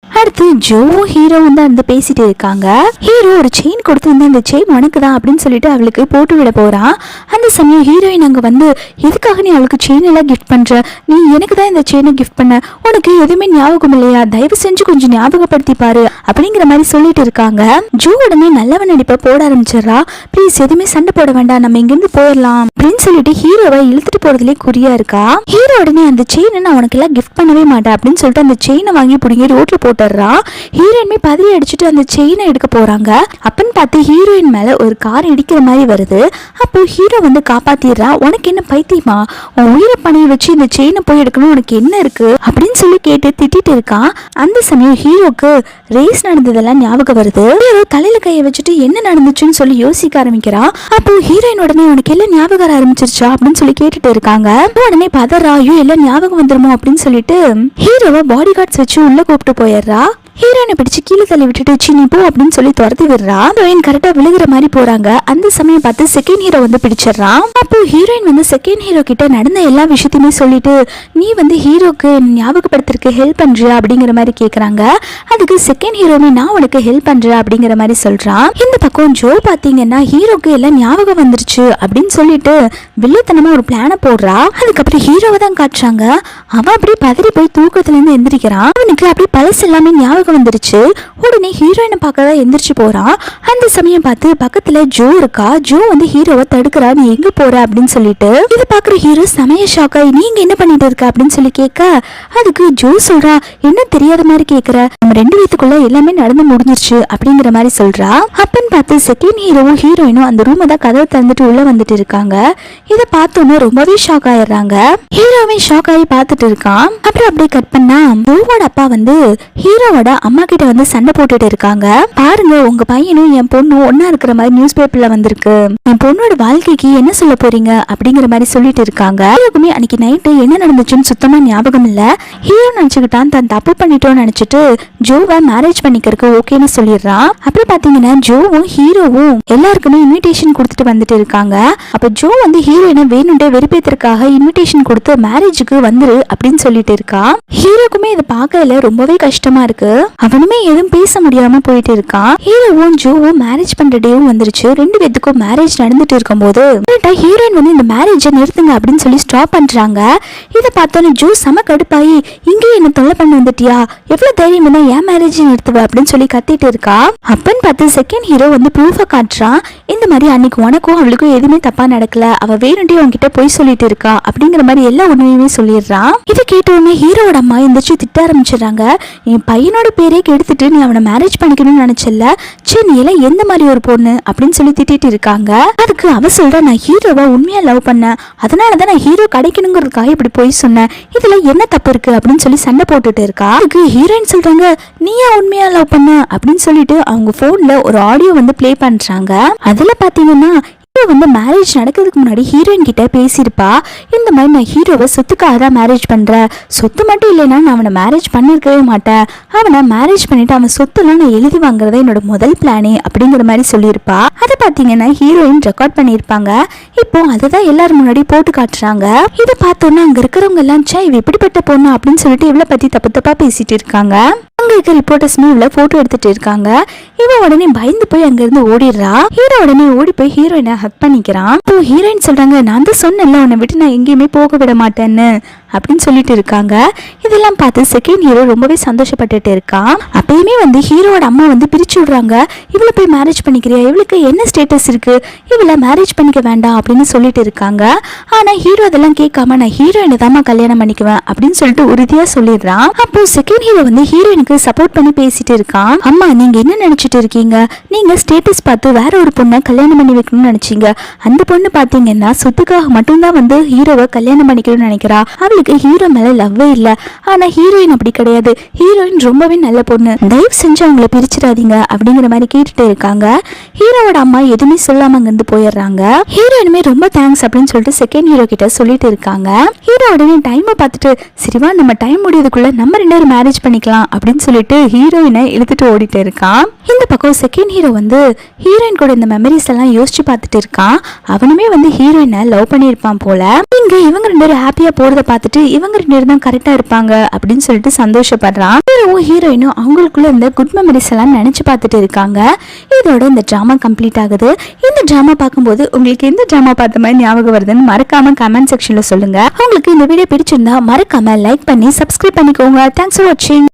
அடுத்து ஜோவும் ஹீரோவும் தான் வந்து பேசிட்டு இருக்காங்க. ஹீரோ ஒரு செயின் கொடுத்து வந்து அந்த செயின் உனக்கு தான் அப்படின்னு சொல்லிட்டு அவளுக்கு போட்டு விட போறான். அந்த சமயம் ஹீரோயின் அங்க வந்து எதுக்காக நீ அவளுக்கு செயின் எல்லாம் கிஃப்ட் பண்ற, நீ எனக்கு தான் இந்த செயினை கிஃப்ட் பண்ண, உனக்கு எதுவுமே ஞாபகம் இல்லையா, தயவு செஞ்சு கொஞ்சம் ஞாபகப்படுத்தி பாரு அப்படிங்கிற மாதிரி சொல்லிட்டு இருக்காங்க. ஜோ உடனே நல்லவன் நடிப்பை போட ஆரம்பிச்சிடறா. ப்ளீஸ் எதுவுமே சண்டை போட வேண்டாம், நம்ம இங்கிருந்து போயிடலாம் அப்படின்னு சொல்லிட்டு ஹீரோவை இழுத்துட்டு போறதுலேயே குறியா இருக்கா. ஹீரோ உடனே அந்த செயினை நான் உனக்கு எல்லாம் கிஃப்ட் பண்ணவே மாட்டேன் அப்படின்னு சொல்லிட்டு அந்த செயினை வாங்கி பிடிங்கி ரோட்ல போட்டு ஹீரோயின்மே பதறி அடிச்சுட்டு அந்த செயினை எடுக்க போறாங்க. அப்பன்னு பார்த்து ஹீரோயின் மேல ஒரு கார் இடிக்கிற மாதிரி வருது. அப்போ ஹீரோ வந்து காப்பாத்திடுறா. உனக்கு என்ன பைத்தியமா, உன் உயிரை பணைய வச்சு இந்த செயினை போய் எடுக்கணும், உனக்கு என்ன இருக்கு அப்படின்னு சொல்லி கேட்டு திட்டிட்டு இருக்கான். அந்த சமயம் ஹீரோக்கு ரேஸ் நடந்ததெல்லாம் ஞாபகம் வருது. ஹீரோ தலையில கையை வச்சுட்டு என்ன நடந்துச்சுன்னு சொல்லி யோசிக்க ஆரம்பிக்கிறான். அப்போ ஹீரோயின் உடனே உனக்கு எல்லாம் ஞாபகம் ஆரம்பிச்சிருச்சா அப்படின்னு சொல்லி கேட்டுட்டு இருக்காங்க. உடனே பதறா, ஐயோ எல்லாம் ஞாபகம் வந்துருமோ அப்படின்னு சொல்லிட்டு ஹீரோவை பாடி கார்ட்ஸ் வச்சு உள்ள கூப்பிட்டு போயிடுறா. ஹீரோயினை பிடிச்சு கீழே தள்ளி விட்டுட்டு சின்னி போ அப்படின்னு சொல்லி துரத்தி விடுறா. ஹீரோயின் கரெக்டா விழுகிற மாதிரி போறாங்க. அந்த சமயம் பார்த்து செகண்ட் ஹீரோ வந்து பிடிச்சிடறான். அப்போ ஹீரோயின் வந்து செகண்ட் ஹீரோ கிட்ட நடந்த எல்லா விஷயத்தையுமே சொல்லிட்டு நீ வந்து ஹீரோக்கு ஞாபகப்படுத்துறதுக்கு ஹெல்ப் பண்றியா அப்படிங்கிற மாதிரி கேக்குறாங்க. அதுக்கு செகண்ட் ஹீரோமே நான் உனக்கு ஹெல்ப் பண்றேன் அப்படிங்கிற மாதிரி சொல்றான். இந்த பக்கம் ஜோ பாத்தீங்கன்னா ஹீரோக்கு எல்லாம் ஞாபகம் வந்துருச்சு அப்படின்னு சொல்லிட்டு வில்லத்தனமா ஒரு பிளான போடுறா. அதுக்கப்புறம் ஹீரோவை தான் காட்டுறாங்க. அவன் அப்படியே பதறி போய் தூக்கத்துல இருந்து எந்திரிக்கிறான். அவனுக்கு அப்படியே பழசு எல்லாமே ஞாபகம் வந்துருச்சு. உடனே ஹீரோயினை பார்க்கதான் எந்திரிச்சு போறான். அந்த சமயம் பார்த்து பக்கத்துல ஜோ இருக்கா. ஜோ வந்து ஹீரோவை தடுக்கிறா, நீ எங்க போற அப்படின்னு சொல்லிட்டு. இதை பாக்குற ஹீரோ செமைய ஷாக் ஆகி நீங்க என்ன பண்ணிட்டு இருக்க அப்படின்னு சொல்லி கேட்க அதுக்கு ஜோ சொல்றா, என்ன தெரியாத மாதிரி கேக்குற, நம்ம 2 பேத்துக்குள்ள எல்லாமே நடந்து முடிஞ்சிருச்சு அப்படிங்கிற மாதிரி சொல்றா. அப்பன்னு பார்த்து செகண்ட் ஹீரோவும் ஹீரோயினும் அந்த ரூமை தான் கதவை திறந்துட்டு உள்ள வந்துட்டு இருக்காங்க. இதை பார்த்தோன்னே ரொம்பவே ஷாக் ஆயிடுறாங்க. ஹீரோவே ஷாக் ஆகி பார்த்துட்டு இருக்கான். அப்புறம் அப்படியே கட் பண்ணா ஜோவோட அப்பா வந்து ஹீரோவோட அம்மா கிட்ட வந்து சண்டை போட்டுட்டு இருக்காங்க. பாருங்க, உங்க பையனும் என் பொண்ணும் ஒன்னா இருக்கிற மாதிரி நியூஸ் பேப்பர்ல வந்திருக்கு, என் பொண்ணோட வாழ்க்கைக்கு என்ன சொல்ல போறீங்க அப்படிங்கிற மாதிரி சொல்லிட்டு இருக்காங்க. ஹீரோக்குமே அன்னைக்கு நைட்டு என்ன நடந்துச்சுன்னு சுத்தமா ஞாபகம் இல்ல. ஹீரோ நினைச்சுக்கிட்டான் தான் தப்பு பண்ணிட்டோம்னு நினைச்சிட்டு ஜோவை மேரேஜ் பண்ணிக்கிறதுக்கு ஓகேன்னு சொல்லிடுறான். அப்புறம் பாத்தீங்கன்னா ஜோவும் ஹீரோவும் எல்லாருக்குமே இன்விடேஷன் கொடுத்துட்டு வந்துட்டு இருக்காங்க. அப்ப ஜோ வந்து ஹீரோயினை வேணுண்டே வெறுப்பேத்திற்காக இன்விடேஷன் கொடுத்து மேரேஜுக்கு வந்துரு அப்படின்னு சொல்லிட்டு இருக்கா. ஹீரோக்குமே இதை பார்க்கல ரொம்பவே கஷ்டமா இருக்கு. அவனுமே எதுவும் பேச முடியாம போயிட்டு இருக்கான். ஹீரோவும் ஜோவும் மேரேஜ் பண்ற டேவும் வந்துருச்சு. 2 பேத்துக்கும் மேரேஜ் நடந்துட்டு இருக்கும் போது ஹீரோயின் வந்து இந்த மேரேஜை நிறுத்துங்க அப்படின்னு சொல்லி ஸ்டாப் பண்றாங்க. இதை பார்த்தோன்னே ஜோ செம கடுப்பாயி இங்கே என்ன தொல்லை பண்ண வந்துட்டியா, எவ்வளவு தைரியம் தான் என் மேரேஜ் நிறுத்துவ அப்படின்னு சொல்லி கத்திட்டு இருக்கா. அப்பன்னு பார்த்து செகண்ட் ஹீரோ வந்து ப்ரூஃபை காட்டுறான். இந்த மாதிரி அன்னைக்கு உனக்கும் அவளுக்கும் எதுவுமே தப்பா நடக்கல, அவ வேணுண்டே உன்கிட்ட போய் சொல்லிட்டு இருக்கா அப்படிங்கிற மாதிரி எல்லா உண்மையுமே சொல்லிடுறான். இதை கேட்டவுடனே ஹீரோட அம்மா எந்திரிச்சு திட்ட ஆரம்பிச்சிடுறாங்க. என் பையனோட அவனோட பேரே கெடுத்துட்டு நீ அவனை மேரேஜ் பண்ணிக்கணும்னு நினைச்சல, சே நீ எல்லாம் எந்த மாதிரி ஒரு பொண்ணு அப்படின்னு சொல்லி திட்டிட்டு இருக்காங்க. அதுக்கு அவ சொல்ற, நான் ஹீரோவை உண்மையா லவ் பண்ணேன், அதனாலதான் நான் ஹீரோ கிடைக்கணுங்கிறதுக்காக இப்படி போய் சொன்னேன், இதுல என்ன தப்பு இருக்கு அப்படின்னு சொல்லி சண்டை போட்டுட்டு இருக்கா. அதுக்கு ஹீரோயின் சொல்றாங்க, நீயா உண்மையா லவ் பண்ண அப்படின்னு சொல்லிட்டு அவங்க போன்ல ஒரு ஆடியோ வந்து பிளே பண்றாங்க. அதுல பாத்தீங்கன்னா வந்து மேரேஜ் நடக்கிறதுக்கு முன்னாடி ஹீரோயின் கிட்ட பேசியிருப்பா, இந்த மாதிரி நான் ஹீரோவை சொத்துக்காக தான் மேரேஜ் பண்றேன், சொத்து மட்டும் இல்லைன்னா நான் அவனை மேரேஜ் பண்ணிருக்கவே மாட்டேன், அவனை மேரேஜ் பண்ணிட்டு அவன் சொத்துலாம் நான் எழுதி வாங்குறதா என்னோட முதல் பிளானே அப்படிங்கிற மாதிரி சொல்லியிருப்பா. அதை பார்த்தீங்கன்னா ஹீரோயின் ரெக்கார்ட் பண்ணியிருப்பாங்க. இப்போ அதை தான் எல்லாரும் முன்னாடி போட்டு காட்டுறாங்க. இதை பார்த்தோன்னா அங்க இருக்கிறவங்க எல்லாம் சே இவ எப்படிப்பட்ட பொண்ணு அப்படின்னு சொல்லிட்டு இவளை பத்தி தப்பு தப்பா பேசிட்டு இருக்காங்க. அங்க இருக்க ரிப்போர்ட்டர்ஸ்மே இவ்வளவு போட்டோ எடுத்துட்டு இருக்காங்க. இவன் உடனே பயந்து போய் அங்க இருந்து ஓடிடுறா. ஹீரோ உடனே ஓடி போய் ஹீரோயினை ஹக் பண்ணிக்கிறான். இப்போ ஹீரோயின் சொல்றாங்க, நான் தான் சொன்னேன்ல உன்னை விட்டு நான் எங்கேயுமே போக விட மாட்டேன்னு அப்படின்னு சொல்லிட்டு இருக்காங்க. இதெல்லாம் பார்த்து செகண்ட் ஹீரோ ரொம்பவே சந்தோஷப்பட்டுட்டு இருக்கான். அப்பயுமே வந்து ஹீரோட அம்மா வந்து பிரிச்சு விடுறாங்க, இவளை போய் மேரேஜ் பண்ணிக்கிறியா, இவளுக்கு என்ன ஸ்டேட்டஸ் இருக்கு, இவளை மேரேஜ் பண்ணிக்க வேண்டாம் அப்படின்னு சொல்லிட்டு இருக்காங்க. ஆனா ஹீரோ அதெல்லாம் கேட்காம நான் ஹீரோயினை தான் கல்யாணம் பண்ணிக்குவேன் அப்படின்னு சொல்லிட்டு உறுதியா சொல்லிடுறான். அப்போ செகண்ட் ஹீரோ வந்து ஹீரோயினுக்கு சப்போர்ட் பண்ணி பேசிட்டு இருக்கான். அம்மா நீங்க என்ன நினைச்சிட்டு இருக்கீங்க, நீங்க ஸ்டேட்டஸ் பார்த்து வேற ஒரு பொண்ணை கல்யாணம் பண்ணி வைக்கணும்னு நினைச்சீங்க, அந்த பொண்ணு பாத்தீங்கன்னா சொத்துக்காக மட்டும்தான் வந்து ஹீரோவை கல்யாணம் பண்ணிக்கணும்னு நினைக்கிறா, அவளுக்கு ஹீரோ மேல லவ்வே இல்ல. ஆனா ஹீரோயின் அப்படி கிடையாது, ஹீரோயின் ரொம்பவே நல்ல பொண்ணு, தயவு செஞ்சு அவங்களை பிரிச்சிடாதீங்க அப்படிங்கிற மாதிரி கேட்டுட்டு இருக்காங்க. ஹீரோவோட அம்மா எதுவுமே சொல்லாம அங்கிருந்து போயிடுறாங்க. ஹீரோயினுமே ரொம்ப தேங்க்ஸ் அப்படின்னு சொல்லிட்டு செகண்ட் ஹீரோ கிட்ட சொல்லிட்டு இருக்காங்க. ஹீரோ உடனே டைமை பார்த்துட்டு சரிவா நம்ம டைம் முடியறதுக்குள்ள நம்ம 2 பேரும் மேரேஜ் பண்ணிக்கலாம் அப்படின்னு சொல்லிட்டு ஹீரோயினை இழுத்துட்டு ஓடிட்டு இருக்கான். இந்த பக்கம் செகண்ட் ஹீரோ வந்து ஹீரோயின் கூட இந்த மெமரிஸ் எல்லாம் யோசிச்சு பார்த்துட்டு இருக்கான். அவனுமே வந்து ஹீரோயினை லவ் பண்ணியிருப்பான் போல. இங்க இவங்க 2 பேரும் ஹாப்பியா போறத பார்த்துட்டு இவங்க 2 பேரும் தான் கரெக்டா இருப்பாங்க அப்படின்னு சொல்லிட்டு சந்தோஷப்படுறான். ஹீரோவும் ஹீரோயினும் அவங்களுக்குள்ள இந்த குட் மெமரிஸ் எல்லாம் நினைச்சு பார்த்துட்டு இருக்காங்க. இதோட இந்த டிராமா கம்ப்ளீட் ஆகுது. இந்த டிராமா பார்க்கும்போது உங்களுக்கு எந்த டிராமா பார்த்த மாதிரி ஞாபகம் வருதுன்னு மறக்காம கமெண்ட் செக்ஷன்ல சொல்லுங்க. உங்களுக்கு இந்த வீடியோ பிடிச்சிருந்தா மறக்காம லைக் பண்ணி சப்ஸ்கிரைப் பண்ணிக்கோங்க. தேங்க்ஸ் ஃபார் வாட்சிங்.